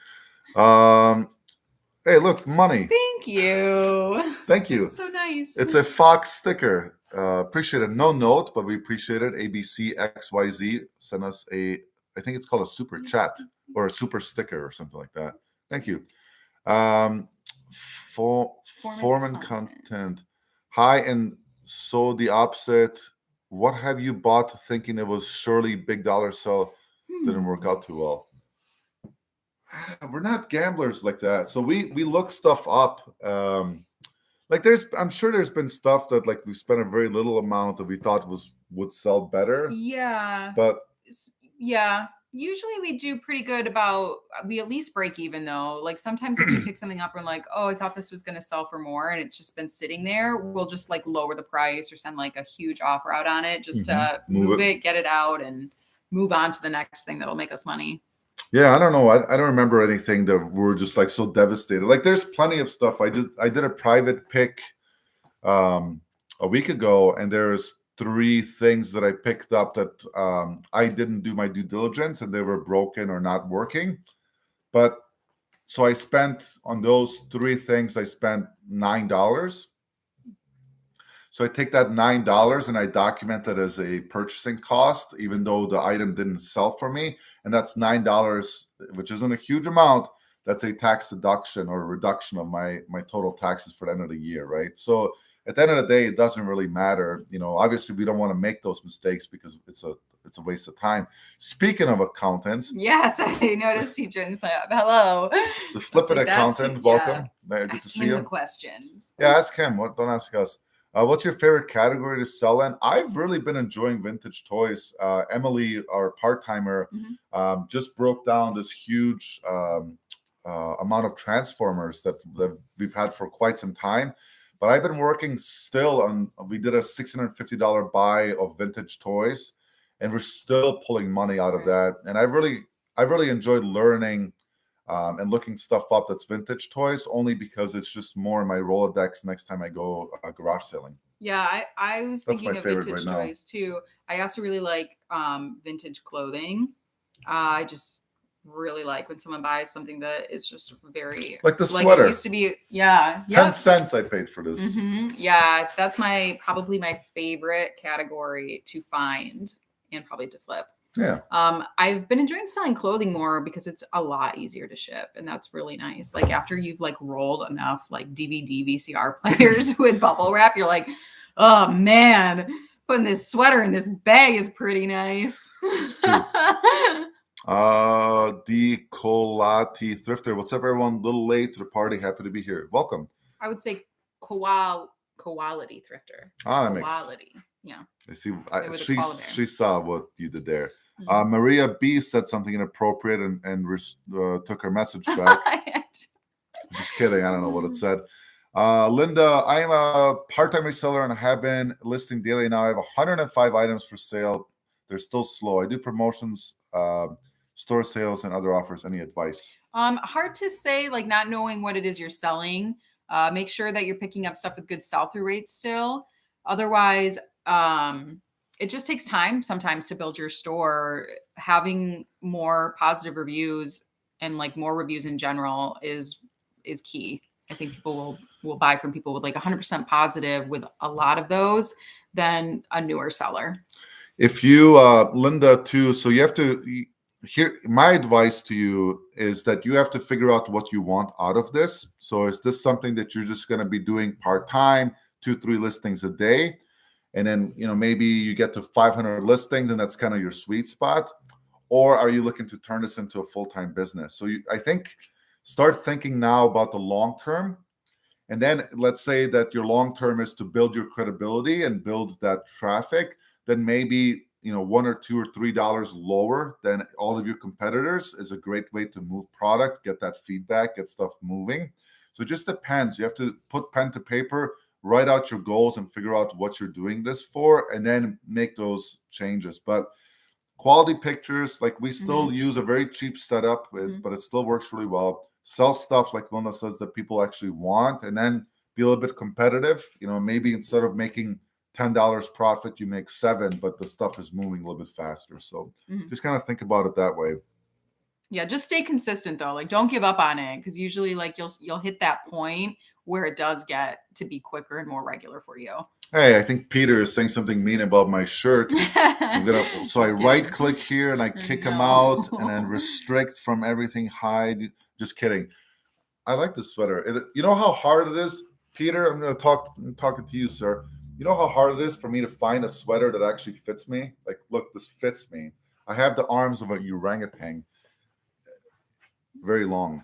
Hey, look, money. Thank you. Thank you. That's so nice. It's a Fox sticker. Appreciate it. No note, but we appreciate it. ABCXYZ sent us I think it's called a super chat or a super sticker or something like that. Thank you. Foreman content. Hi, and so the opposite. What have you bought thinking it was surely big dollar sell? Didn't work out too well. We're not gamblers like that. So we look stuff up. Like I'm sure there's been stuff that like we spent a very little amount that we thought would sell better. Yeah. But yeah. Usually we do pretty good we at least break even though. Like sometimes if we pick something up and like, oh, I thought this was going to sell for more and it's just been sitting there, we'll just like lower the price or send like a huge offer out on it just to move it, get it out and move on to the next thing that'll make us money. Yeah, I don't know. I don't remember anything that we're just like so devastated. Like there's plenty of stuff. I did a private pick a week ago and there's 3 things that I picked up that I didn't do my due diligence and they were broken or not working. But so I spent on those 3 things, I spent $9. So I take that $9 and I document it as a purchasing cost, even though the item didn't sell for me. And that's $9, which isn't a huge amount. That's a tax deduction or a reduction of my total taxes for the end of the year, right? So at the end of the day, it doesn't really matter. You know, obviously we don't want to make those mistakes because it's a waste of time. Speaking of accountants. Yes, I noticed you joined. Hello. The flippant accountant, welcome. Good to see you. The questions. Yeah, ask him. Don't ask us. What's your favorite category to sell in? I've really been enjoying vintage toys. Emily, our part-timer, just broke down this huge amount of Transformers that we've had for quite some time. But I've been working still on, we did a $650 buy of vintage toys, and we're still pulling money out of that. And I really enjoyed learning and looking stuff up that's vintage toys, only because it's just more in my Rolodex next time I go garage selling. Yeah, I was thinking of vintage toys too. I also really like vintage clothing. I just really like when someone buys something that is just very like the sweater. It used to be, 10 cents I paid for this. Yeah, that's probably my favorite category to find and probably to flip. Yeah. I've been enjoying selling clothing more because it's a lot easier to ship, and that's really nice. Like after you've like rolled enough like DVD VCR players with bubble wrap, you're like, oh man, putting this sweater in this bag is pretty nice. It's true. The Colati Thrifter. What's up, everyone? A little late to the party. Happy to be here. Welcome. I would say quality thrifter. That quality. Yeah. I see. She saw what you did there. Maria B said something inappropriate and took her message back. Just kidding. I don't know what it said. Linda, I am a part-time reseller and I have been listing daily now. I have 105 items for sale. They're still slow. I do promotions, store sales, and other offers. Any advice? Hard to say, like not knowing what it is you're selling. Make sure that you're picking up stuff with good sell-through rates still. Otherwise, it just takes time sometimes to build your store. Having more positive reviews and like more reviews in general is key. I think people will buy from people with like 100% positive with a lot of those than a newer seller. If you, Linda, too, so you have to, my advice to you is that you have to figure out what you want out of this. So is this something that you're just going to be doing part-time, 2-3 listings a day? And then, maybe you get to 500 listings and that's kind of your sweet spot. Or are you looking to turn this into a full-time business? So I think start thinking now about the long term. And then let's say that your long term is to build your credibility and build that traffic. Then maybe $1 or $2 or $3 lower than all of your competitors is a great way to move product, get that feedback, get stuff moving. So it just depends. You have to put pen to paper, write out your goals, and figure out what you're doing this for, and then make those changes. But quality pictures, like we still use a very cheap setup, but it still works really well. Sell stuff, like Luna says, that people actually want, and then be a little bit competitive. Maybe instead of making $10 profit, you make $7, but the stuff is moving a little bit faster. So just kind of think about it that way. Yeah, just stay consistent though. Like, don't give up on it, because usually, like, you'll hit that point where it does get to be quicker and more regular for you. Hey, I think Peter is saying something mean about my shirt. So I right click here and I kick him out, and then restrict from everything, hide. Just kidding. I like this sweater. You know how hard it is, Peter? I'm going to talking to you, sir. You know how hard it is for me to find a sweater that actually fits me? Like, look, this fits me. I have the arms of a orangutan. Very long.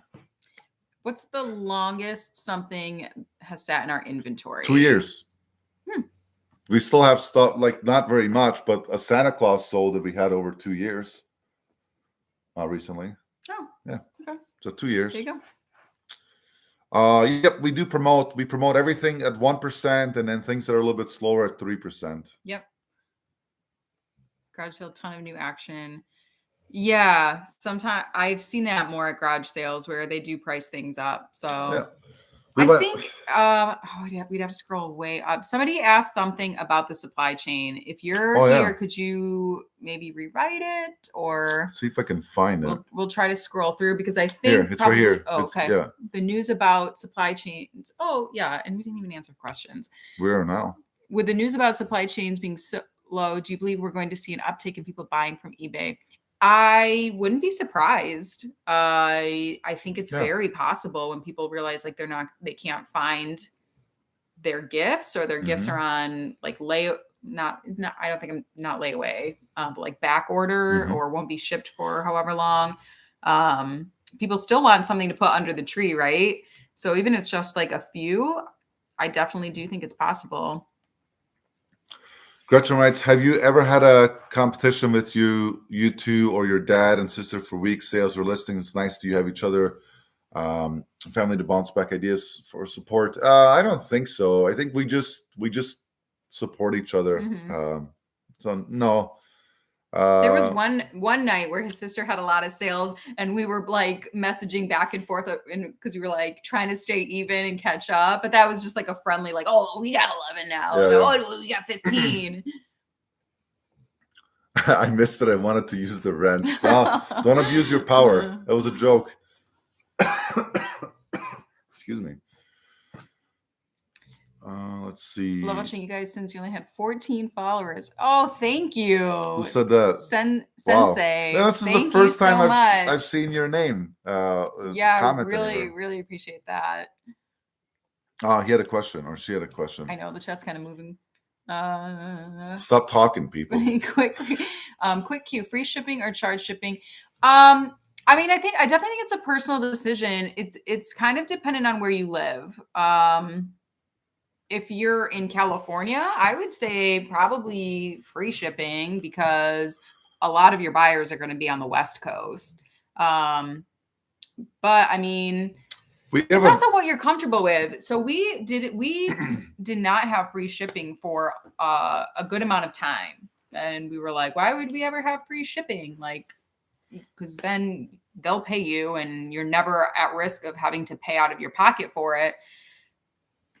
What's the longest something has sat in our inventory? 2 years. We still have stuff, like not very much, but a Santa Claus sold that we had over 2 years. Recently. Oh. Yeah. Okay. So 2 years. There you go. Yep, we promote everything at 1%, and then things that are a little bit slower at 3%. Yep. Garage sale, ton of new action. Yeah, sometimes I've seen that more at garage sales where they do price things up. So yeah. I think we'd have to scroll way up. Somebody asked something about the supply chain. If you're here, could you maybe rewrite it, or let's see if I can find it? We'll try to scroll through, because I think it's right here. Oh, okay. The news about supply chains. Oh yeah, and we didn't even answer questions. Where now? With the news about supply chains being so low, do you believe we're going to see an uptick in people buying from eBay? I wouldn't be surprised. I think it's very possible when people realize like they can't find their gifts, or their gifts are on like I don't think I'm not layaway, but like back order, or won't be shipped for however long. People still want something to put under the tree, right? So even if it's just like a few, I definitely do think it's possible. Gretchen writes, have you ever had a competition with you two or your dad and sister for weak sales or listings? It's nice to have each other, family to bounce back ideas for support. I don't think so. I think we just support each other. So no. There was one night where his sister had a lot of sales, and we were like messaging back and forth, because we were like trying to stay even and catch up. But that was just like a friendly, like, oh, we got 11 now. Oh, we got 15. I missed it. I wanted to use the wrench. Don't abuse your power. That was a joke. Excuse me. Let's see. Love watching you guys since you only had 14 followers. Oh, thank you. Who said that? Sensei. Wow. This is the first time I've seen your name. Yeah, really appreciate that. He had a question, or she had a question. I know the chat's kind of moving. Stop talking, people. Quick Q, free shipping or charge shipping? I mean, I definitely think it's a personal decision. It's kind of dependent on where you live. If you're in California, I would say probably free shipping, because a lot of your buyers are going to be on the West Coast. But I mean, it's also what you're comfortable with. So we did not have free shipping for a good amount of time. And we were like, why would we ever have free shipping? Like, because then they'll pay you and you're never at risk of having to pay out of your pocket for it.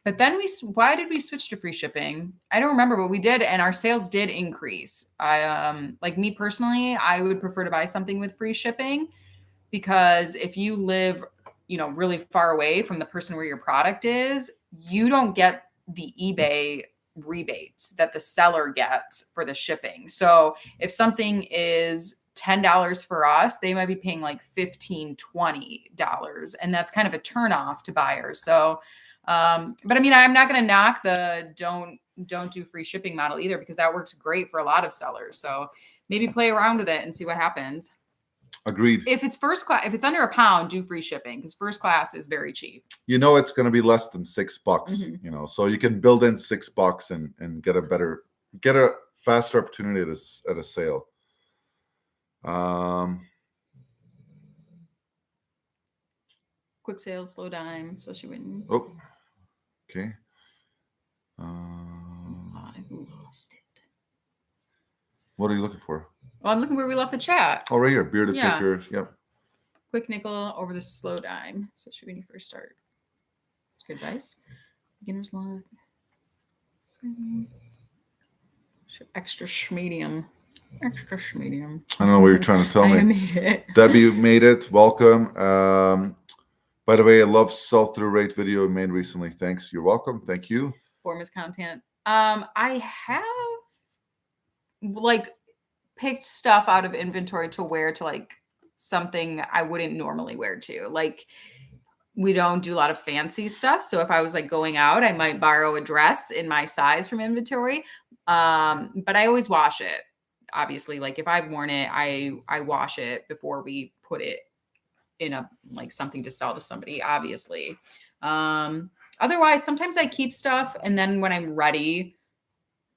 But then why did we switch to free shipping? I don't remember, but we did, and our sales did increase. Like me personally, I would prefer to buy something with free shipping, because if you live, really far away from the person where your product is, you don't get the eBay rebates that the seller gets for the shipping. So if something is $10 for us, they might be paying like $15, $20, and that's kind of a turnoff to buyers. So but I mean, I'm not going to knock the don't do free shipping model either, because that works great for a lot of sellers. So maybe play around with it and see what happens. Agreed. If it's first class, if it's under £1, do free shipping, because first class is very cheap. It's going to be less than $6, so you can build in $6 and get a faster opportunity at a sale. Quick sales, slow dime, especially when Oh, okay. I lost it. What are you looking for? Well, I'm looking where we left the chat. Oh, right here. Bearded Yeah. pickers. Yep. Quick nickel over the slow dime, especially when you first start. It's good advice. Beginner's luck. Extra schmedium. Extra schmedium. I don't know what you're trying to tell me. I made it. Debbie made it. Welcome. By the way, I love sell-through rate video you made recently. Thanks. You're welcome. Thank you. Form is content. I have like picked stuff out of inventory to wear to like something I wouldn't normally wear to. Like we don't do a lot of fancy stuff. So if I was like going out, I might borrow a dress in my size from inventory. But I always wash it. Obviously, like if I've worn it, I wash it before we put it in a like something to sell to somebody, obviously. Otherwise, sometimes I keep stuff and then when I'm ready,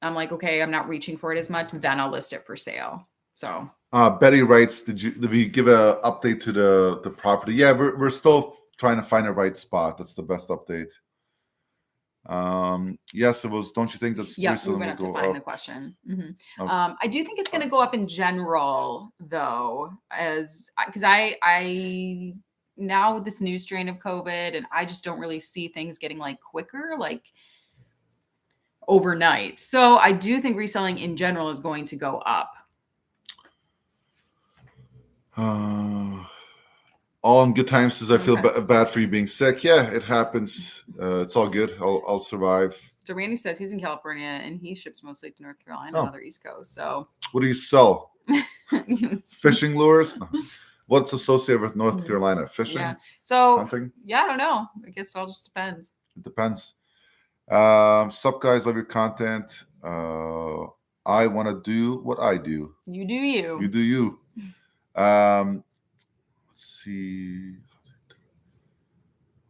I'm like, okay, I'm not reaching for it as much, then I'll list it for sale. So Betty writes, did we give an update to the property? Yeah, we're still trying to find the right spot. That's the best update. Yes, it was. Don't you think that's we went up to find the question. Mm-hmm. I do think it's going to go up in general, though, as because I now with this new strain of COVID, and I just don't really see things getting like quicker, like overnight. So I do think reselling in general is going to go up. All in good times says I feel bad for you being sick. Yeah, it happens. It's all good. I'll survive. So Randy says he's in California and he ships mostly to North Carolina and other East Coast. So what do you sell? Fishing lures? No. What's associated with North Carolina? Fishing? Yeah. So hunting? Yeah, I don't know. I guess it all just depends. It depends. Sup guys, love your content. I want to do what I do. You do you. You do you. Let's see.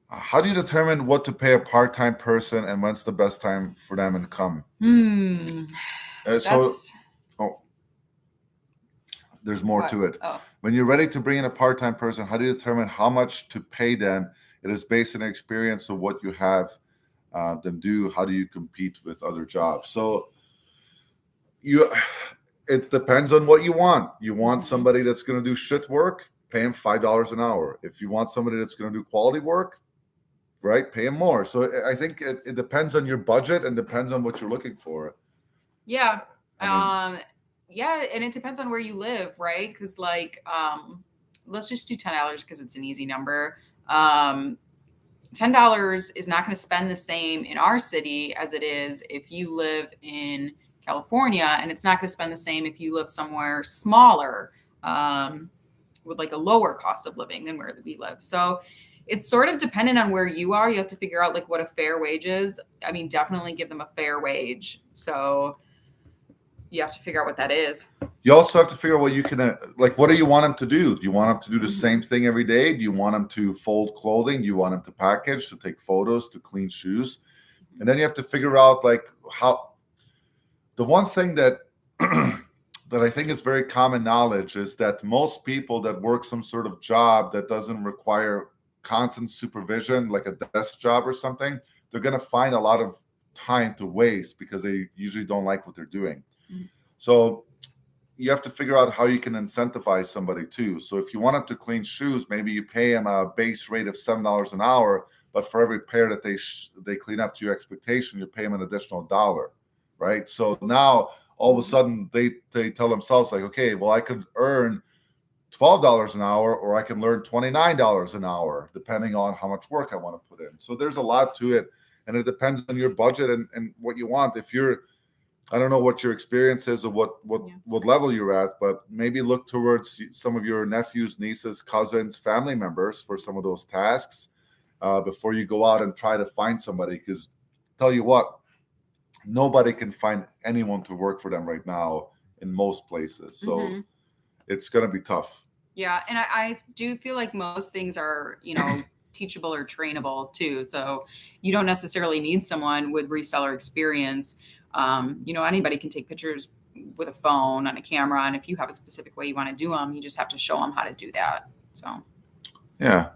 How do you determine what to pay a part-time person and when's the best time for them to come? There's more to it. When you're ready to bring in a part-time person, how do you determine how much to pay them? It is based on experience of what you have them do. How do you compete with other jobs? So it depends on what you want. You want somebody that's going to do shit work, pay him $5 an hour. If you want somebody that's going to do quality work, right, pay him more. So I think it depends on your budget and depends on what you're looking for. Yeah. Yeah, and it depends on where you live, right? Because like let's just do $10 because it's an easy number. $10 is not going to spend the same in our city as it is if you live in California, and it's not going to spend the same if you live somewhere smaller with like a lower cost of living than where we live. So it's sort of dependent on where you are. You have to figure out like what a fair wage is. I mean, definitely give them a fair wage. So you have to figure out what that is. You also have to figure out what you can, like, what do you want them to do? Do you want them to do the same thing every day? Do you want them to fold clothing? Do you want them to package, to take photos, to clean shoes? And then you have to figure out like how, the one thing that, that I think is very common knowledge is that most people that work some sort of job that doesn't require constant supervision, like a desk job or something, they're going to find a lot of time to waste because they usually don't like what they're doing. So you have to figure out how you can incentivize somebody too. So if you want them to clean shoes, maybe you pay them a base rate of $7 an hour, but for every pair that they clean up to your expectation, you pay them an additional $1, right? So now all of a sudden they tell themselves like, okay, well, I could earn $12 an hour, or I can learn $29 an hour, depending on how much work I want to put in. So there's a lot to it, and it depends on your budget and what you want. If you're, I don't know what your experience is or what level you're at, but maybe look towards some of your nephews, nieces, cousins, family members for some of those tasks before you go out and try to find somebody. Because tell you what, nobody can find anyone to work for them right now in most places. So it's going to be tough. Yeah. And I do feel like most things are, teachable or trainable too. So you don't necessarily need someone with reseller experience. Anybody can take pictures with a phone and a camera. And if you have a specific way you want to do them, you just have to show them how to do that. So, yeah.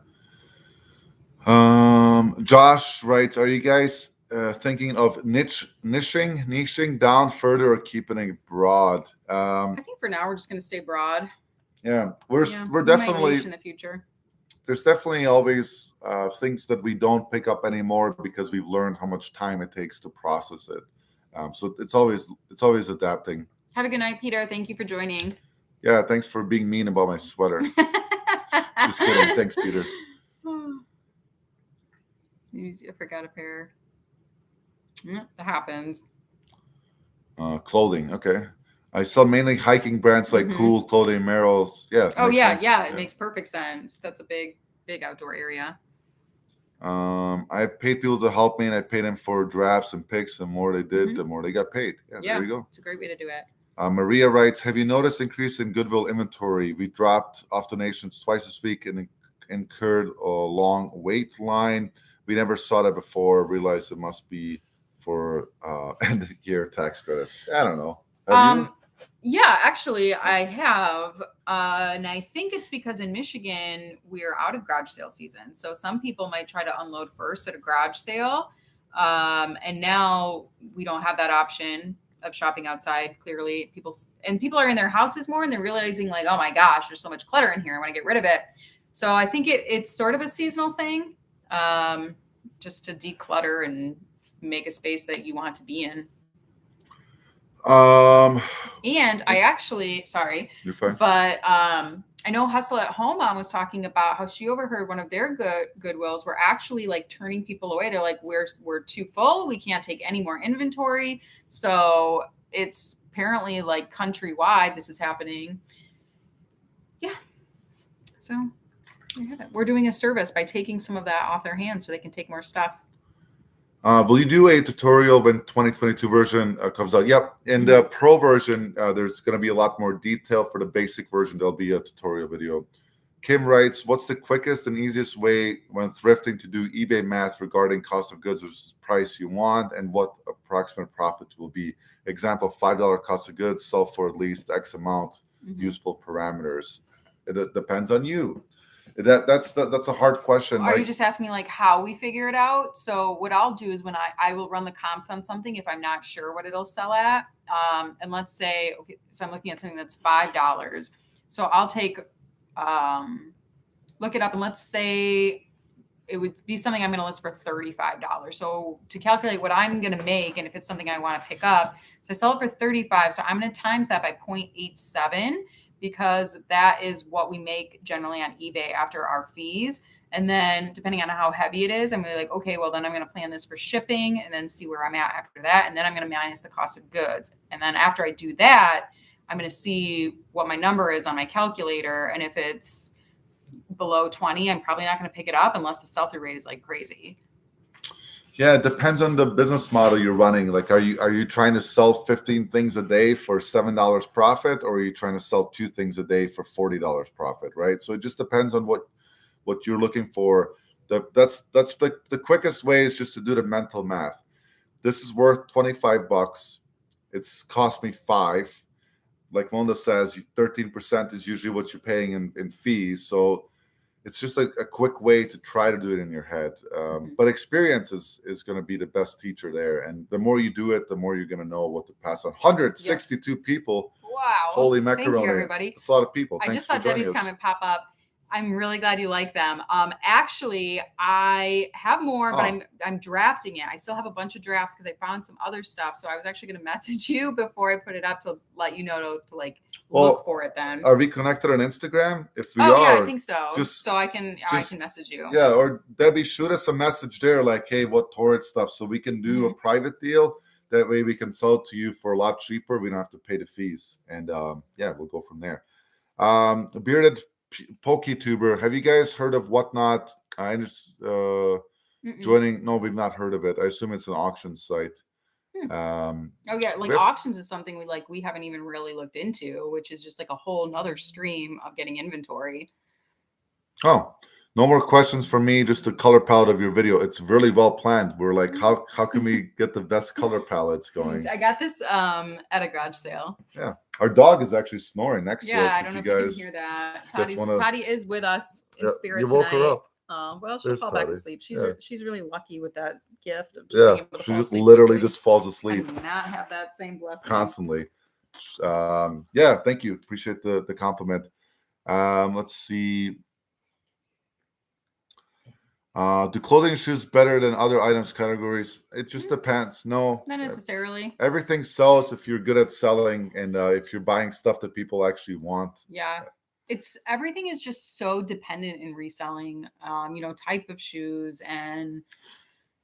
Josh writes, are you guys thinking of niching down further or keeping it broad? I think for now we're just going to stay broad. Yeah, we're We definitely might niche in the future. There's definitely always things that we don't pick up anymore because we've learned how much time it takes to process it. So it's always adapting. Have a good night, Peter. Thank you for joining. Yeah, thanks for being mean about my sweater. Just kidding. Thanks, Peter. I forgot a pair. That happens. Clothing. Okay. I sell mainly hiking brands like Cool Clothing, Merrell's. Yeah. Oh yeah, yeah. It makes perfect sense. That's a big outdoor area. I've paid people to help me, and I paid them for drafts and picks. The more they did, the more they got paid. Yeah, there you go. It's a great way to do it. Maria writes, have you noticed increase in Goodwill inventory? We dropped off donations twice this week and incurred a long wait line. We never saw that before. Realized it must be for end of year tax credits. I don't know. Have you? Yeah, actually, I have. And I think it's because in Michigan, we're out of garage sale season. So some people might try to unload first at a garage sale. And now we don't have that option of shopping outside. Clearly, people are in their houses more and they're realizing like, oh my gosh, there's so much clutter in here. I want to get rid of it. So I think it's sort of a seasonal thing, just to declutter and make a space that you want to be in. And I actually, sorry, you're fine. But I know Hustle at Home Mom was talking about how she overheard one of their Goodwills were actually like turning people away. They're like, we're too full. We can't take any more inventory. So it's apparently like countrywide. This is happening. Yeah. So there you have it. We're doing a service by taking some of that off their hands so they can take more stuff. Will you do a tutorial when 2022 version comes out? Yep. In the pro version, there's going to be a lot more detail. For the basic version, there'll be a tutorial video. Kim writes, what's the quickest and easiest way when thrifting to do eBay math regarding cost of goods versus price you want and what approximate profit will be? Example, $5 cost of goods, sell for at least X amount, useful parameters. It depends on you. That's a hard question. Are you just asking like how we figure it out? So what I'll do is when I will run the comps on something if I'm not sure what it'll sell at. And let's say, okay, so I'm looking at something that's $5. So I'll take, look it up and let's say it would be something I'm going to list for $35. So to calculate what I'm going to make, and if it's something I want to pick up, so I sell it for 35. So I'm going to times that by 0.87. because that is what we make generally on eBay after our fees. And then depending on how heavy it is, I'm going to be like, okay, well then I'm going to plan this for shipping and then see where I'm at after that. And then I'm going to minus the cost of goods. And then after I do that, I'm going to see what my number is on my calculator. And if it's below 20, I'm probably not going to pick it up unless the sell-through rate is like crazy. Yeah, it depends on the business model you're running. Like, are you trying to sell 15 things a day for $7 profit, or are you trying to sell 2 things a day for $40 profit, right? So it just depends on what you're looking for. That's the quickest way is just to do the mental math. This is worth $25. It's cost me $5. Like Melinda says, 13% is usually what you're paying in fees. So it's just a quick way to try to do it in your head. But experience is going to be the best teacher there. And the more you do it, the more you're going to know what to pass on. 162 people. Wow. Holy macaroni. Thank you, everybody. That's a lot of people. I Thanks just saw Debbie's comment pop up. I'm really glad you like them. Actually, I have more, but I'm drafting it. I still have a bunch of drafts because I found some other stuff. So I was actually going to message you before I put it up to let you know to like look for it then. Are we connected on Instagram? If we are, yeah, I think so. So I can message you. Yeah, or Debbie, shoot us a message there like, hey, what torrid stuff, so we can do a private deal. That way we can sell it to you for a lot cheaper. We don't have to pay the fees. And yeah, we'll go from there. Bearded PokeTuber, have you guys heard of Whatnot? I just joining. No, we've not heard of it. I assume it's an auction site. Oh yeah, like auctions is something we haven't even really looked into, which is just like a whole nother stream of getting inventory. Oh, No more questions from me. Just the color palette of your video. It's really well planned. We're like, how can we get the best color palettes going? I got this at a garage sale. Yeah, our dog is actually snoring next to us. Yeah, I don't know if you can hear that. Toddy is with us in spirit you woke tonight. her up. Well, she'll fall back asleep. She's really lucky with that gift of just being able to she fall just asleep literally just falls asleep. and not have that same blessing constantly. Yeah, thank you. Appreciate the compliment. Let's see. Do clothing and shoes better than other items categories? It just depends. No, not necessarily. Everything sells if you're good at selling and if you're buying stuff that people actually want. Yeah. Everything is just so dependent in reselling, type of shoes and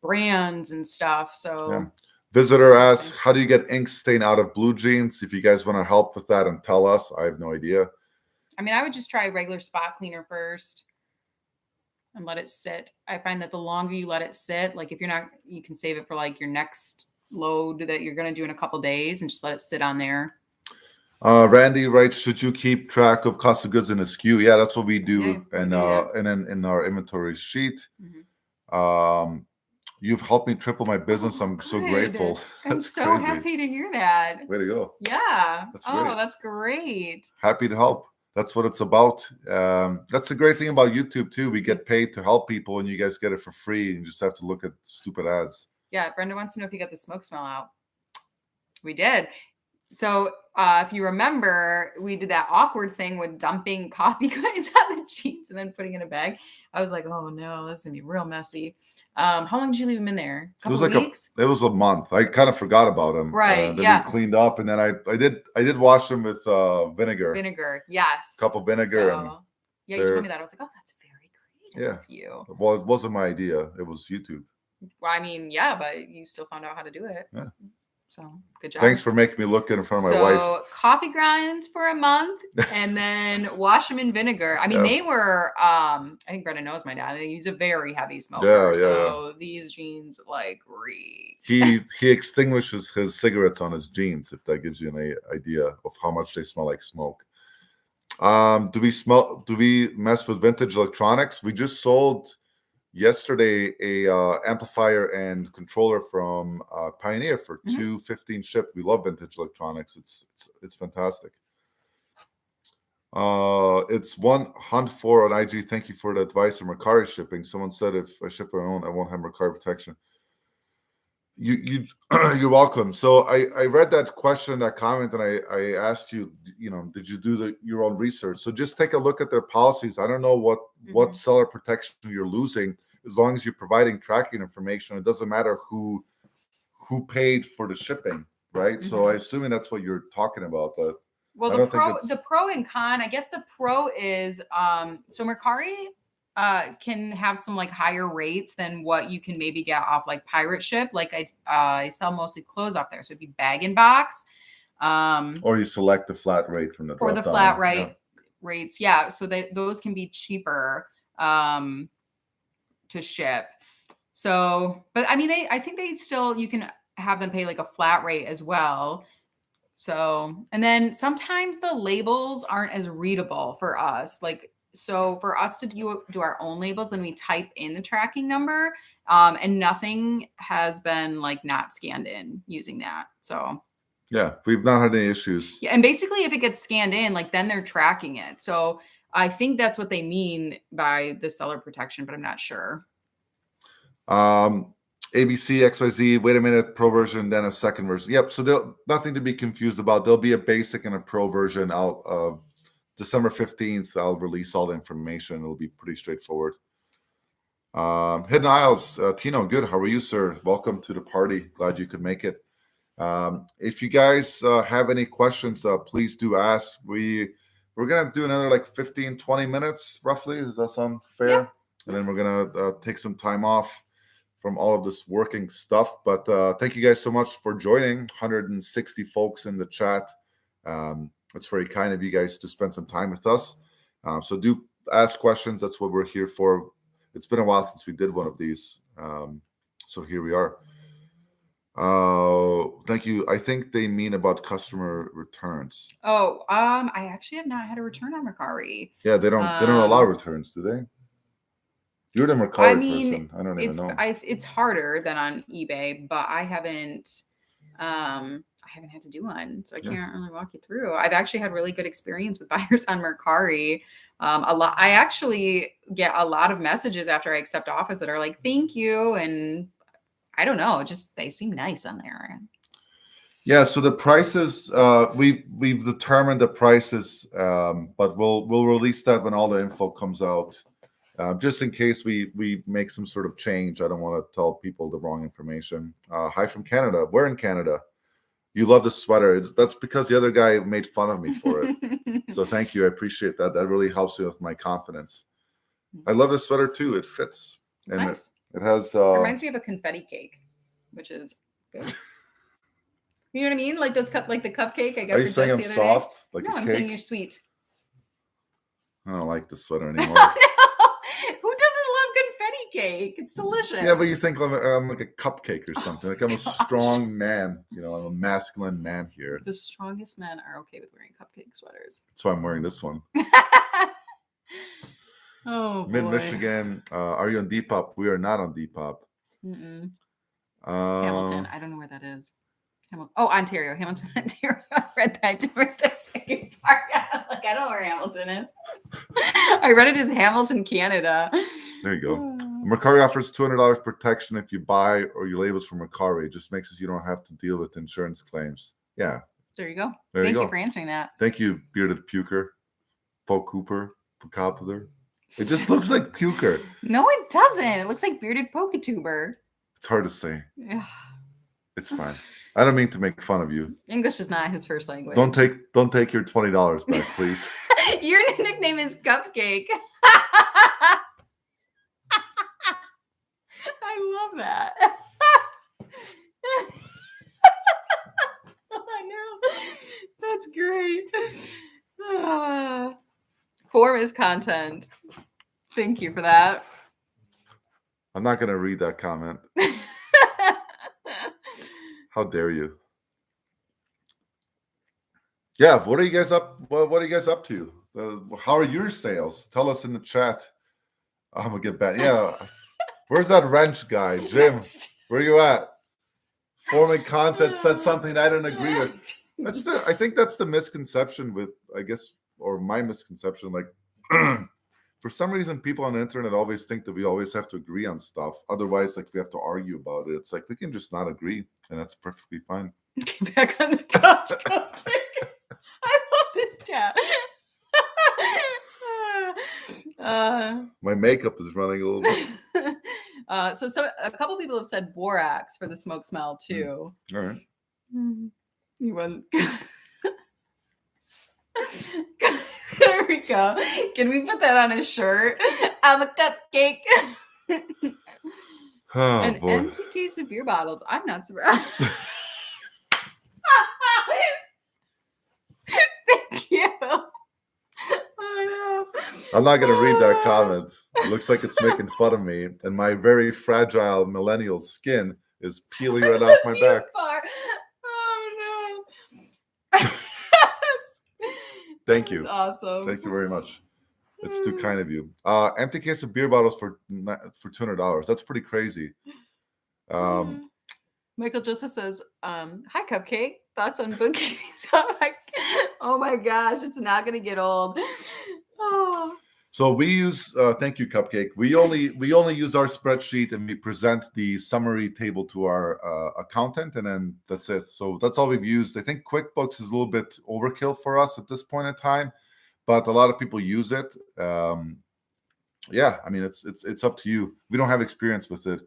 brands and stuff. So yeah. Visitor asks, how do you get ink stain out of blue jeans? If you guys want to help with that and tell us, I have no idea. I mean, I would just try a regular spot cleaner first and let it sit. I find that the longer you let it sit, like if you're not, you can save it for like your next load that you're going to do in a couple days and just let it sit on there. Randy writes, should you keep track of cost of goods in a Skew? Yeah, that's what we do. And then in our inventory sheet. Mm-hmm. You've helped me triple my business. I'm so grateful. I'm so happy to hear that. Way to go. Yeah. That's great. Happy to help. That's what it's about. That's the great thing about YouTube too. We get paid to help people and you guys get it for free. And you just have to look at stupid ads. Yeah. Brenda wants to know if you got the smoke smell out. We did. So if you remember, we did that awkward thing with dumping coffee grinds on the jeans and then putting in a bag. I was like, oh no, this is gonna be real messy. How long did you leave them in there? A couple weeks? It was a month. I kind of forgot about them. Right. Then we cleaned up, and then I did wash them with vinegar. Vinegar, yes. A cup of vinegar. So, you told me that. I was like, oh, that's very creative of you. Well, it wasn't my idea. It was YouTube. Well, I mean, yeah, but you still found out how to do it. Yeah. So good job. Thanks for making me look good in front of my wife. So coffee grinds for a month and then wash them in vinegar. I mean, they were, I think Brenda knows my dad. He's a very heavy smoker. So these jeans like reek. He extinguishes his cigarettes on his jeans, if that gives you an idea of how much they smell like smoke. Do we mess with vintage electronics? We just sold yesterday a amplifier and controller from Pioneer for $215 shipped. We love vintage electronics. It's fantastic. It's one hunt for on IG. Thank you for the advice on Mercari shipping. Someone said if I ship my own, I won't have Mercari protection. You're welcome. So I read that question, that comment, and I asked you, did you do your own research? So just take a look at their policies. I don't know what seller protection you're losing, as long as you're providing tracking information. It doesn't matter who paid for the shipping, right? So I assuming that's what you're talking about, but well, the pro and con, I guess the pro is so Mercari can have some like higher rates than what you can maybe get off like Pirate Ship. Like I sell mostly clothes off there, so it'd be bag and box. Or you select the flat rate from the or the flat rate rates. Yeah, so those can be cheaper to ship. So, but I mean, I think you can have them pay like a flat rate as well. So, and then sometimes the labels aren't as readable for us. Like, so for us to do our own labels, then we type in the tracking number, and nothing has been like not scanned in using that. So yeah, we've not had any issues. Yeah, and basically if it gets scanned in, like then they're tracking it. So I think that's what they mean by the seller protection, but I'm not sure. ABC, XYZ, wait a minute, pro version, then a second version. Yep, so nothing to be confused about. There'll be a basic and a pro version. December 15th, I'll release all the information. It'll be pretty straightforward. Hidden Isles, Tino, good. How are you, sir? Welcome to the party. Glad you could make it. If you guys have any questions, please do ask. We're going to do another like 15, 20 minutes, roughly. Does that sound fair? Yeah. And then we're going to take some time off from all of this working stuff. But thank you guys so much for joining. 160 folks in the chat. It's very kind of you guys to spend some time with us. So do ask questions. That's what we're here for. It's been a while since we did one of these. So here we are. Thank you. I think they mean about customer returns. Oh, I actually have not had a return on Mercari. Yeah, they don't allow returns, do they? You're the Mercari person. I don't even it's know. it's harder than on eBay, but I haven't had to do one, so I can't really walk you through. I've actually had really good experience with buyers on Mercari. I actually get a lot of messages after I accept offers that are like, "Thank you," and I don't know, just they seem nice on there. Yeah, so the prices, we've determined the prices, but we'll release that when all the info comes out. Just in case we make some sort of change. I don't want to tell people the wrong information. Hi from Canada. We're in Canada. You love the sweater. That's because the other guy made fun of me for it. So thank you. I appreciate that. That really helps me with my confidence. I love this sweater too. It fits. It's and nice. It has. Reminds me of a confetti cake, which is good. You know what I mean? Like those like the cupcake I got Are you for saying Jess I'm the other soft? day. Like no, a I'm cake? saying you're sweet. I don't like the sweater anymore. Who doesn't love confetti cake? It's delicious. Yeah, but you think I'm like a cupcake or something. Like I'm a strong man. You know, I'm a masculine man here. The strongest men are okay with wearing cupcake sweaters. That's why I'm wearing this one. Oh, boy. Mid-Michigan. Are you on Depop? We are not on Depop. Mm-mm. Hamilton. I don't know where that is. Ontario. Hamilton, Ontario. I read that different the second part. Like, I don't know where Hamilton is. I read it as Hamilton, Canada. There you go. Mercari offers $200 protection if you buy or your labels from Mercari. It just makes it so you don't have to deal with insurance claims. Yeah. There you go. There Thank you you go. for answering that. Thank you, bearded puker, Paul Cooper, Pocopler. It just looks like puker. No, it doesn't. It looks like bearded Pokatuber. It's hard to say. Yeah. It's fine. I don't mean to make fun of you. English is not his first language. Don't take your $20 back, please. Your nickname is Cupcake. I love that. I know. That's great. Form is content. Thank you for that. I'm not going to read that comment. How dare you? Yeah, what are you guys up? What are you guys up to? How are your sales? Tell us in the chat. I'm gonna get back. Yeah, where's that wrench guy, Jim? Where are you at? Forming content said something I didn't agree with. I think that's the misconception with, I guess, or my misconception. Like, for some reason, people on the internet always think that we always have to agree on stuff. Otherwise, like, we have to argue about it. It's like we can just not agree, and that's perfectly fine. Get back on the couch. I love this chat. My makeup is running a little bit. So a couple people have said borax for the smoke smell too. All right. You want? There we go. Can we put that on a shirt? I'm a cupcake. Oh, An boy. empty case of beer bottles. I'm not surprised. Thank you. Oh, no. I'm not going to read that comment. It looks like it's making fun of me, and my very fragile millennial skin is peeling right off my back. Oh, no. Thank you. That's awesome. Thank you very much. It's too kind of you. Empty case of beer bottles for $200. That's pretty crazy. Michael Joseph says, hi, Cupcake. Thoughts on bookkeeping? Oh my gosh, it's not going to get old. Oh. So we use, thank you, Cupcake. We only use our spreadsheet, and we present the summary table to our accountant, and then that's it. So that's all we've used. I think QuickBooks is a little bit overkill for us at this point in time, but a lot of people use it. Yeah, I mean, it's up to you. We don't have experience with it.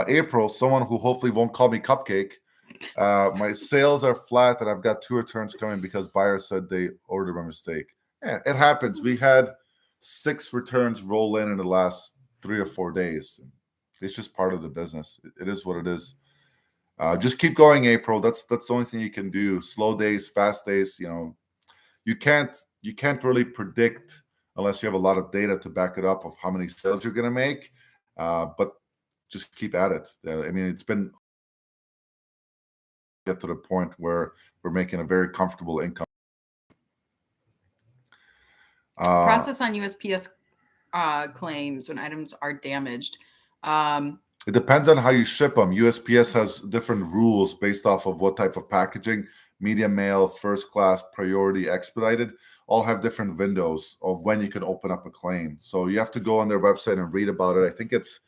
April, someone who hopefully won't call me Cupcake. My sales are flat, and I've got 2 returns coming because buyers said they ordered by mistake. Yeah, it happens. We had 6 returns roll in the last 3 or 4 days. It's just part of the business. It is what it is. Just keep going, April. That's the only thing you can do. Slow days, fast days. You know, you can't really predict unless you have a lot of data to back it up of how many sales you're going to make. But just keep at it. I mean, it's been get to the point where we're making a very comfortable income. Process on USPS claims when items are damaged. It depends on how you ship them. USPS has different rules based off of what type of packaging. Medium mail, first class, priority, expedited, all have different windows of when you can open up a claim. So you have to go on their website and read about it. I think it's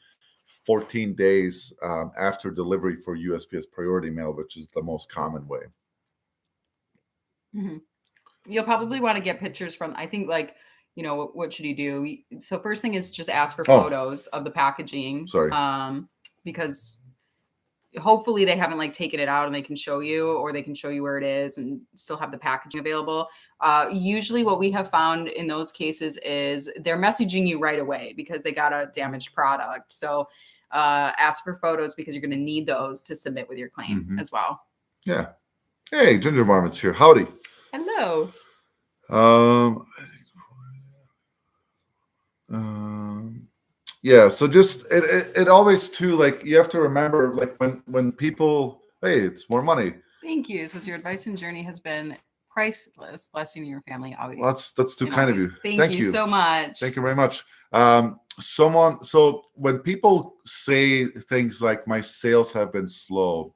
14 days after delivery for USPS priority mail, which is the most common way. Mm-hmm. You'll probably want to get pictures from, I think, like, you know, what should you do? So first thing is just ask for photos of the packaging. Sorry. Because hopefully they haven't like taken it out and they can show you, or they can show you where it is and still have the packaging available. Usually what we have found in those cases is they're messaging you right away because they got a damaged product. So ask for photos because you're going to need those to submit with your claim as well. Yeah. Hey, Ginger Marmot's here. Howdy. Hello. Yeah, so just it always too, like, you have to remember, like, when people, hey, it's more money. Thank you. Says your advice and journey has been priceless. Blessing your family always. Well, that's too kind of you. Thank you so much. Thank you very much. So when people say things like my sales have been slow,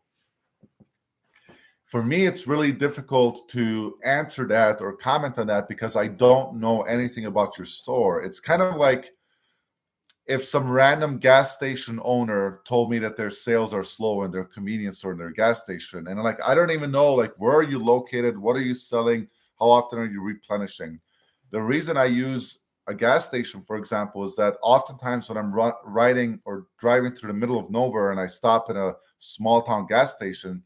for me, it's really difficult to answer that or comment on that because I don't know anything about your store. It's kind of like if some random gas station owner told me that their sales are slow in their convenience store in their gas station, and like, I don't even know, like, where are you located? What are you selling? How often are you replenishing? The reason I use a gas station, for example, is that oftentimes when I'm riding or driving through the middle of nowhere and I stop in a small town gas station,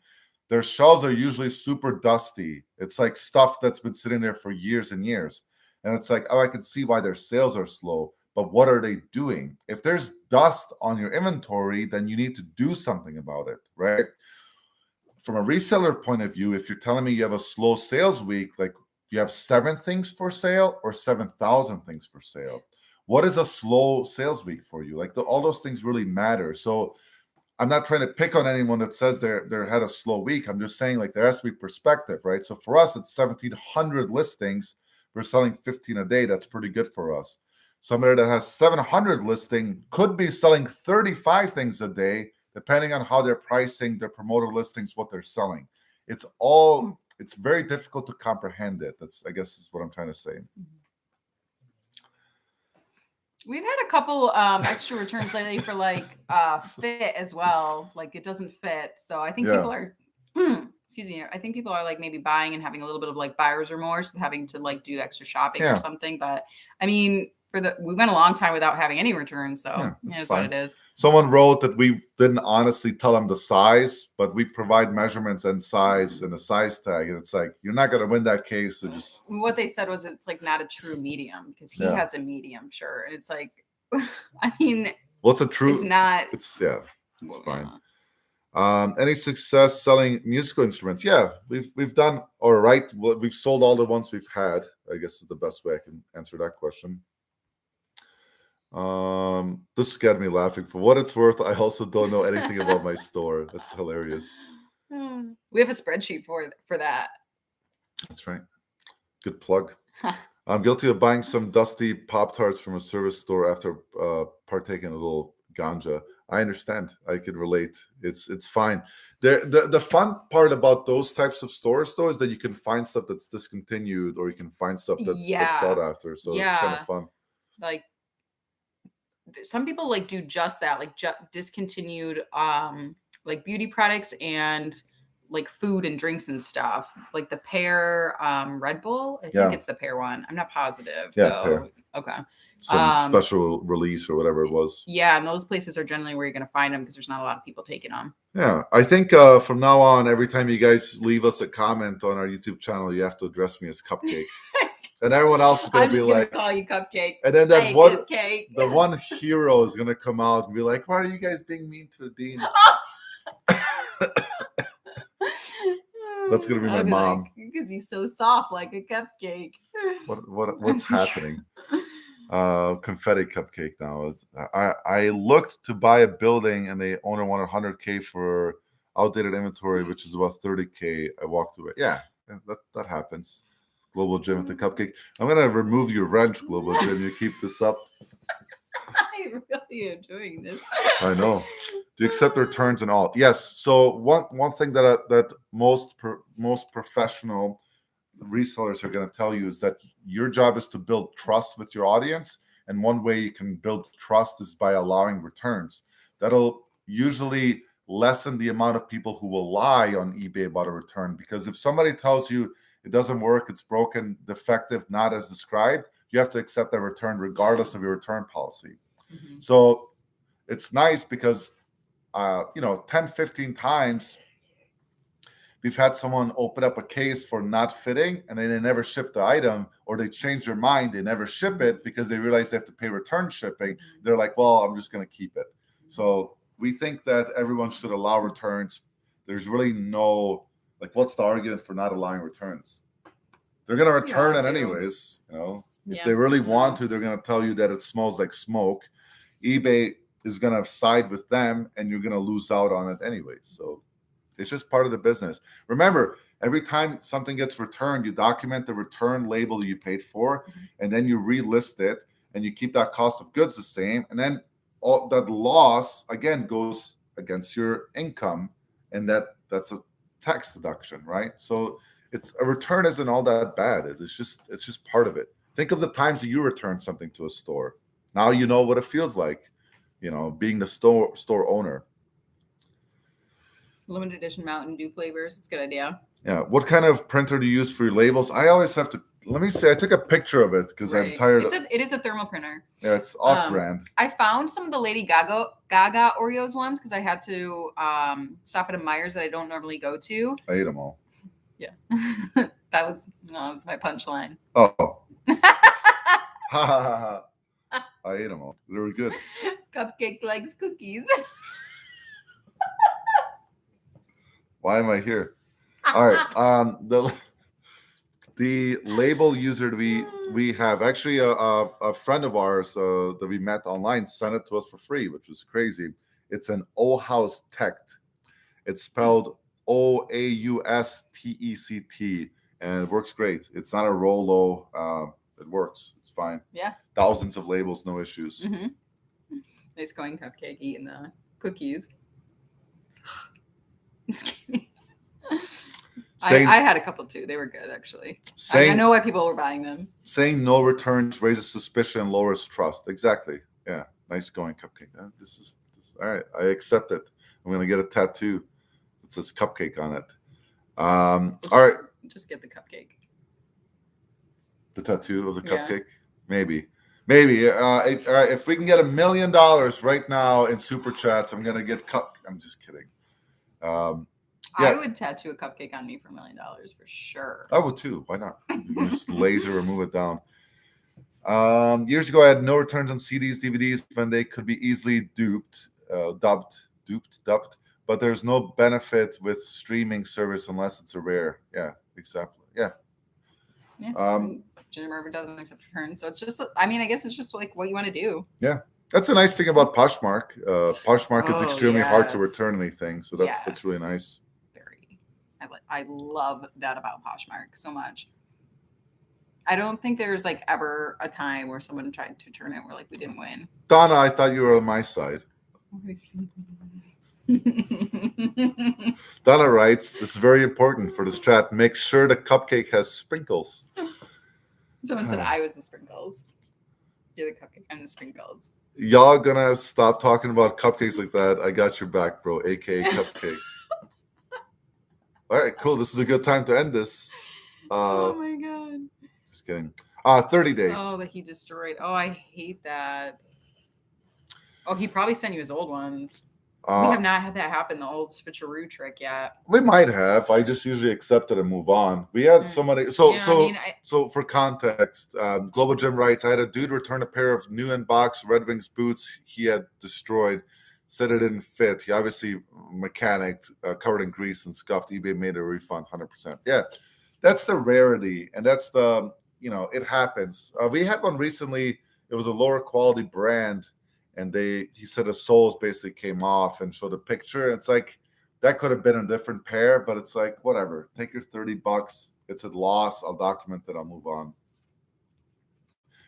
their shelves are usually super dusty. It's like stuff that's been sitting there for years and years. And it's like, oh, I can see why their sales are slow. But what are they doing? If there's dust on your inventory, then you need to do something about it, right? From a reseller point of view, if you're telling me you have a slow sales week, like you have 7 things for sale or 7,000 things for sale, what is a slow sales week for you? Like all those things really matter. So I'm not trying to pick on anyone that says they had a slow week. I'm just saying, like, there has to be perspective, right? So for us, it's 1,700 listings. We're selling 15 a day. That's pretty good for us. Somebody that has 700 listing could be selling 35 things a day, depending on how they're pricing their promoter listings, what they're selling. It's very difficult to comprehend it. That's, I guess, is what I'm trying to say. We've had a couple extra returns lately for like fit as well. Like it doesn't fit. So I think people are, excuse me, I think people are like maybe buying and having a little bit of like buyer's remorse, having to like do extra shopping or something. But I mean, we went a long time without having any returns, so it's what it is. Someone wrote that we didn't honestly tell them the size, but we provide measurements and size and a size tag, and it's like, you're not going to win that case. So just what they said was it's like not a true medium because he has a medium shirt. And it's like, I mean, what's a true? It's not. It's fine. Any success selling musical instruments? Yeah, we've done all right. We've sold all the ones we've had, I guess is the best way I can answer that question. This got me laughing. For what it's worth, I also don't know anything about my store. That's hilarious. We have a spreadsheet for that. That's right. Good plug. I'm guilty of buying some dusty Pop-Tarts from a service store after partaking a little ganja. I understand. I can relate. It's fine. The fun part about those types of stores, though, is that you can find stuff that's discontinued, or you can find stuff that's sought after. So it's kind of fun. Like some people like do just that, like discontinued like beauty products and like food and drinks and stuff, like the pear Red Bull. I think it's the pear one. I'm not positive. Pear. Okay. Some special release or whatever it was. Yeah, and those places are generally where you're going to find them because there's not a lot of people taking them. Yeah, I think from now on, every time you guys leave us a comment on our YouTube channel, you have to address me as Cupcake. And everyone else is going to be like, call you Cupcake. And then the one hero is going to come out and be like, why are you guys being mean to Dean? That's going to be my mom. Because he's so soft like a cupcake. What's happening? Confetti cupcake now. I looked to buy a building and the owner wanted $100K for outdated inventory, which is about $30K. I walked away. Yeah, that happens. Global Gym with the cupcake. I'm gonna remove your wrench, Global Gym. You keep this up. you doing this? I know. Do you accept returns and all? Yes. So one thing that most professional resellers are going to tell you is that your job is to build trust with your audience, and one way you can build trust is by allowing returns. That'll usually lessen the amount of people who will lie on eBay about a return, because if somebody tells you it doesn't work, it's broken, defective, not as described, you have to accept that return regardless of your return policy. Mhm. So it's nice because 10, 15 times we've had someone open up a case for not fitting and then they never ship the item, or they change their mind, they never ship it because they realize they have to pay return shipping. They're like, well, I'm just going to keep it. So we think that everyone should allow returns. There's really no, like, what's the argument for not allowing returns? They're going to return it anyways. If they really want to, they're going to tell you that it smells like smoke. eBay is going to side with them and you're going to lose out on it anyway. So it's just part of the business. Remember, every time something gets returned, you document the return label you paid for, and then you relist it, and you keep that cost of goods the same. And then all that loss, again, goes against your income, and that's a tax deduction, right? So it's a return isn't all that bad. It's just part of it. Think of the times that you return something to a store. Now you know what it feels like, being the store owner. Limited edition Mountain Dew flavors. It's a good idea. Yeah. What kind of printer do you use for your labels? I always have to, let me see. I took a picture of it because I'm tired. It is a thermal printer. Yeah, it's off-brand. I found some of the Lady Gaga Oreos ones because I had to stop at a Meijer's that I don't normally go to. I ate them all. Yeah. that was my punchline. Oh. I ate them all. They were good. Cupcake likes cookies. Why am I here? All right. The label user we have, actually a friend of ours that we met online sent it to us for free, which was crazy. It's an Ohaus Tect. It's spelled OAUSTECT, and it works great. It's not a Rolo. It works. It's fine. Yeah. Thousands of labels, no issues. Mm-hmm. Nice going cupcake eating the cookies. Just kidding. I had a couple too. They were good, actually. I know why people were buying them. Saying no returns raises suspicion and lowers trust. Exactly. Yeah. Nice going, cupcake. This is all right. I accept it. I'm gonna get a tattoo that says cupcake on it. All right. Just get the cupcake. The tattoo of the cupcake? Maybe. If we can get $1 million right now in super chats, I'm gonna get I'm just kidding. I would tattoo a cupcake on me for $1 million for sure. I would too. Why not? You can just laser or move it down. Years ago, I had no returns on CDs, DVDs when they could be easily dubbed, but there's no benefit with streaming service unless it's a rare. Yeah, exactly. Yeah. Jimmy Mervin doesn't accept returns, so it's just. I mean, I guess it's just like what you want to do. Yeah. That's a nice thing about Poshmark. Poshmark is extremely hard to return anything, so that's really nice. Very. I love that about Poshmark so much. I don't think there's like ever a time where someone tried to turn it where like we didn't win. Donna, I thought you were on my side. Donna writes, this is very important for this chat. Make sure the cupcake has sprinkles. Someone said I was the sprinkles. You're the cupcake. I'm the sprinkles. Y'all gonna stop talking about cupcakes like that. I got your back, bro. AKA cupcake. All right, cool. This is a good time to end this. Oh my god. Just kidding. 30 day. Oh, that he destroyed. Oh, I hate that. Oh, he probably sent you his old ones. We have not had that happen, the old switcheroo trick yet. We might have. I just usually accept it and move on. We had somebody. So for context, Global Gym writes, I had a dude return a pair of new in-box Red Wings boots he had destroyed. Said it didn't fit. He obviously mechanicked, covered in grease and scuffed. eBay made a refund 100%. Yeah, that's the rarity. And that's the, it happens. We had one recently. It was a lower quality brand. And he said the soles basically came off and showed a picture. It's like, that could have been a different pair, but it's like, whatever. Take your $30. It's a loss. I'll document it. I'll move on.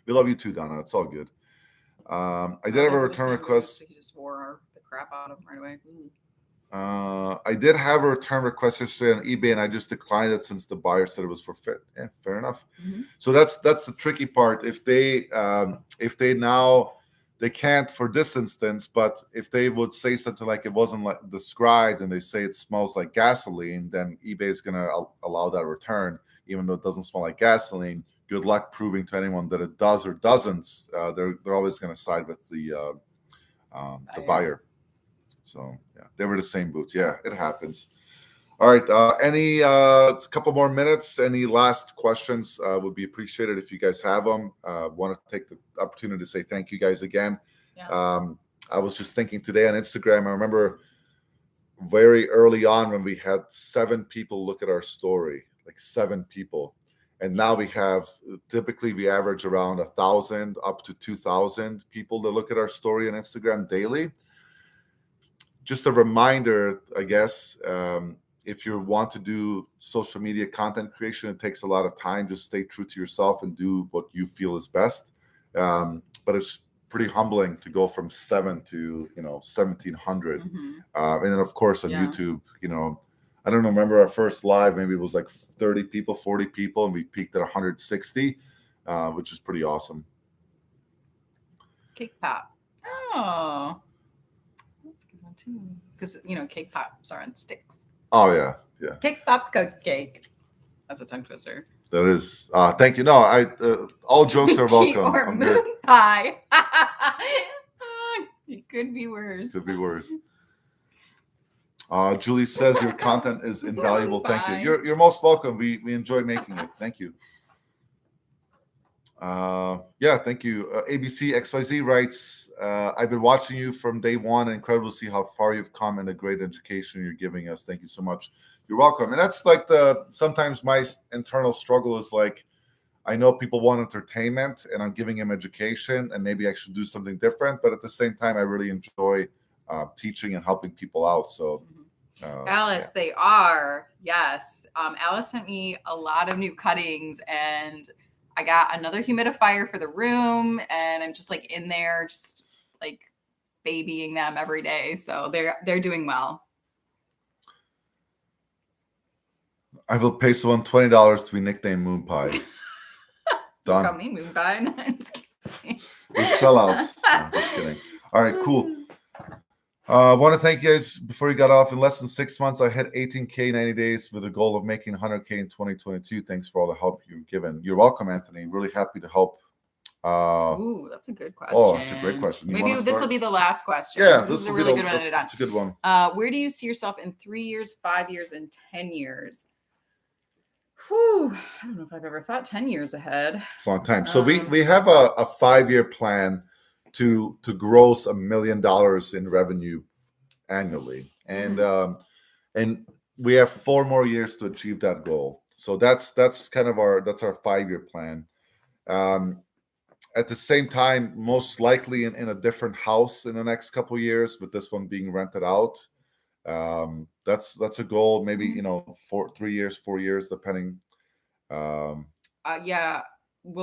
We love you too, Donna. It's all good. I did have a return request. He just wore the crap out of him right away. I did have a return request yesterday on eBay, and I just declined it since the buyer said it was for fit. Yeah, fair enough. Mm-hmm. So that's the tricky part. If they now they can't for this instance, but if they would say something like it wasn't like described, and they say it smells like gasoline, then eBay is going to allow that return, even though it doesn't smell like gasoline. Good luck proving to anyone that it does or doesn't. They're always going to side with the buyer. So yeah, they were the same boots. Yeah, it happens. All right. Any a couple more minutes? Any last questions would be appreciated if you guys have them. Want to take the opportunity to say thank you guys again. Yeah. I was just thinking today on Instagram. I remember very early on when we had 7 people look at our story, like 7 people. And now we have, typically we average around 1,000 up to 2,000 people that look at our story on Instagram daily. Just a reminder, I guess, if you want to do social media content creation, it takes a lot of time. Just stay true to yourself and do what you feel is best. But it's pretty humbling to go from 7 to 1,700, and then of course on YouTube, I don't remember our first live. Maybe it was like 30 people, 40 people, and we peaked at 160, which is pretty awesome. Cake pop. Oh, that's a good one too. Because cake pops are on sticks. Oh yeah. Cake pop cupcake. That's a tongue twister. That is. Thank you. No, all jokes are welcome. Or moon pie. It could be worse. Could be worse. Julie says your content is invaluable. Thank you. You're most welcome. We enjoy making it. Thank you. Thank you. ABC XYZ writes, I've been watching you from day one. Incredible to see how far you've come and the great education you're giving us. Thank you so much. You're welcome. And that's like sometimes my internal struggle is like, I know people want entertainment and I'm giving them education, and maybe I should do something different. But at the same time, I really enjoy teaching and helping people out. So Alice, they are. Yes. Alice sent me a lot of new cuttings, and I got another humidifier for the room, and I'm just like in there, just like babying them every day. So they're doing well. I will pay someone $20 to be nicknamed Moon Pie. Done. Call me Moon Pie. No, I'm just kidding. We're sellouts. No, just kidding. All right, cool. I want to thank you guys before you got off. In less than 6 months, I hit 18K 90 days with a goal of making 100K in 2022. Thanks for all the help you've given. You're welcome, Anthony. Really happy to help. Ooh, that's a good question. Oh, that's a great question. Maybe this will be the last question. Yeah, this is a really good one. It's a good one. Where do you see yourself in 3 years, 5 years, and 10 years? Whew, I don't know if I've ever thought 10 years ahead. It's a long time. So we have a 5-year plan to gross $1 million in revenue annually, and we have 4 more years to achieve that goal. So that's kind of our 5-year plan. At the same time, most likely in a different house in the next couple of years, with this one being rented out. That's a goal. Maybe 3 years, 4 years, depending. We'll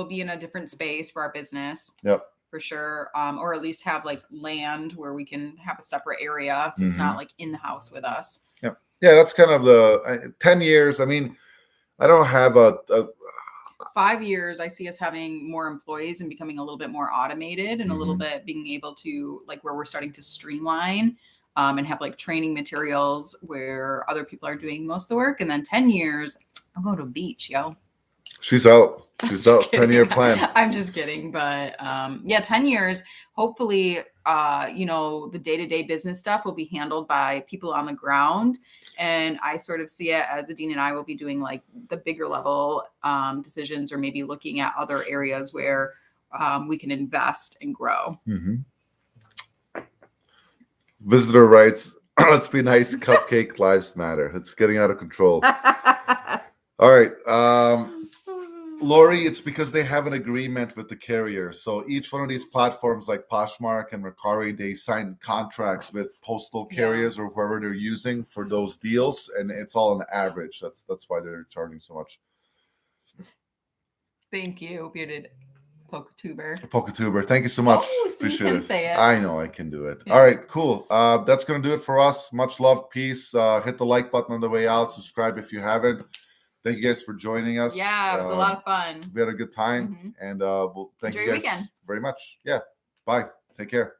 be in a different space for our business. Yep. For sure, or at least have like land where we can have a separate area, so it's not like in the house with us. Yeah, that's kind of the 10 years. I mean, I don't have a 5 years. I see us having more employees and becoming a little bit more automated, and a little bit being able to like where we're starting to streamline and have like training materials where other people are doing most of the work. And then 10 years, I'm going to a beach, yo. She's out. 10-year plan. I'm just kidding. But 10 years, hopefully, the day-to-day business stuff will be handled by people on the ground. And I sort of see it as Adine and I will be doing like the bigger level decisions, or maybe looking at other areas where we can invest and grow. Visitor writes, let's be nice. Cupcake lives matter. It's getting out of control. All right. Lori, it's because they have an agreement with the carrier. So each one of these platforms like Poshmark and Mercari, they sign contracts with postal carriers or whoever they're using for those deals. And it's all an average. That's why they're charging so much. Thank you. Hope you did Poketuber. Thank you so much. Oh, so you Appreciate can it. say it. I know I can do it. Yeah. All right, cool. That's gonna do it for us. Much love, peace. Hit the like button on the way out. Subscribe if you haven't. Thank you guys for joining us. Yeah, it was a lot of fun. We had a good time, and thank Enjoy you your guys weekend. very much. Yeah, bye. Take care.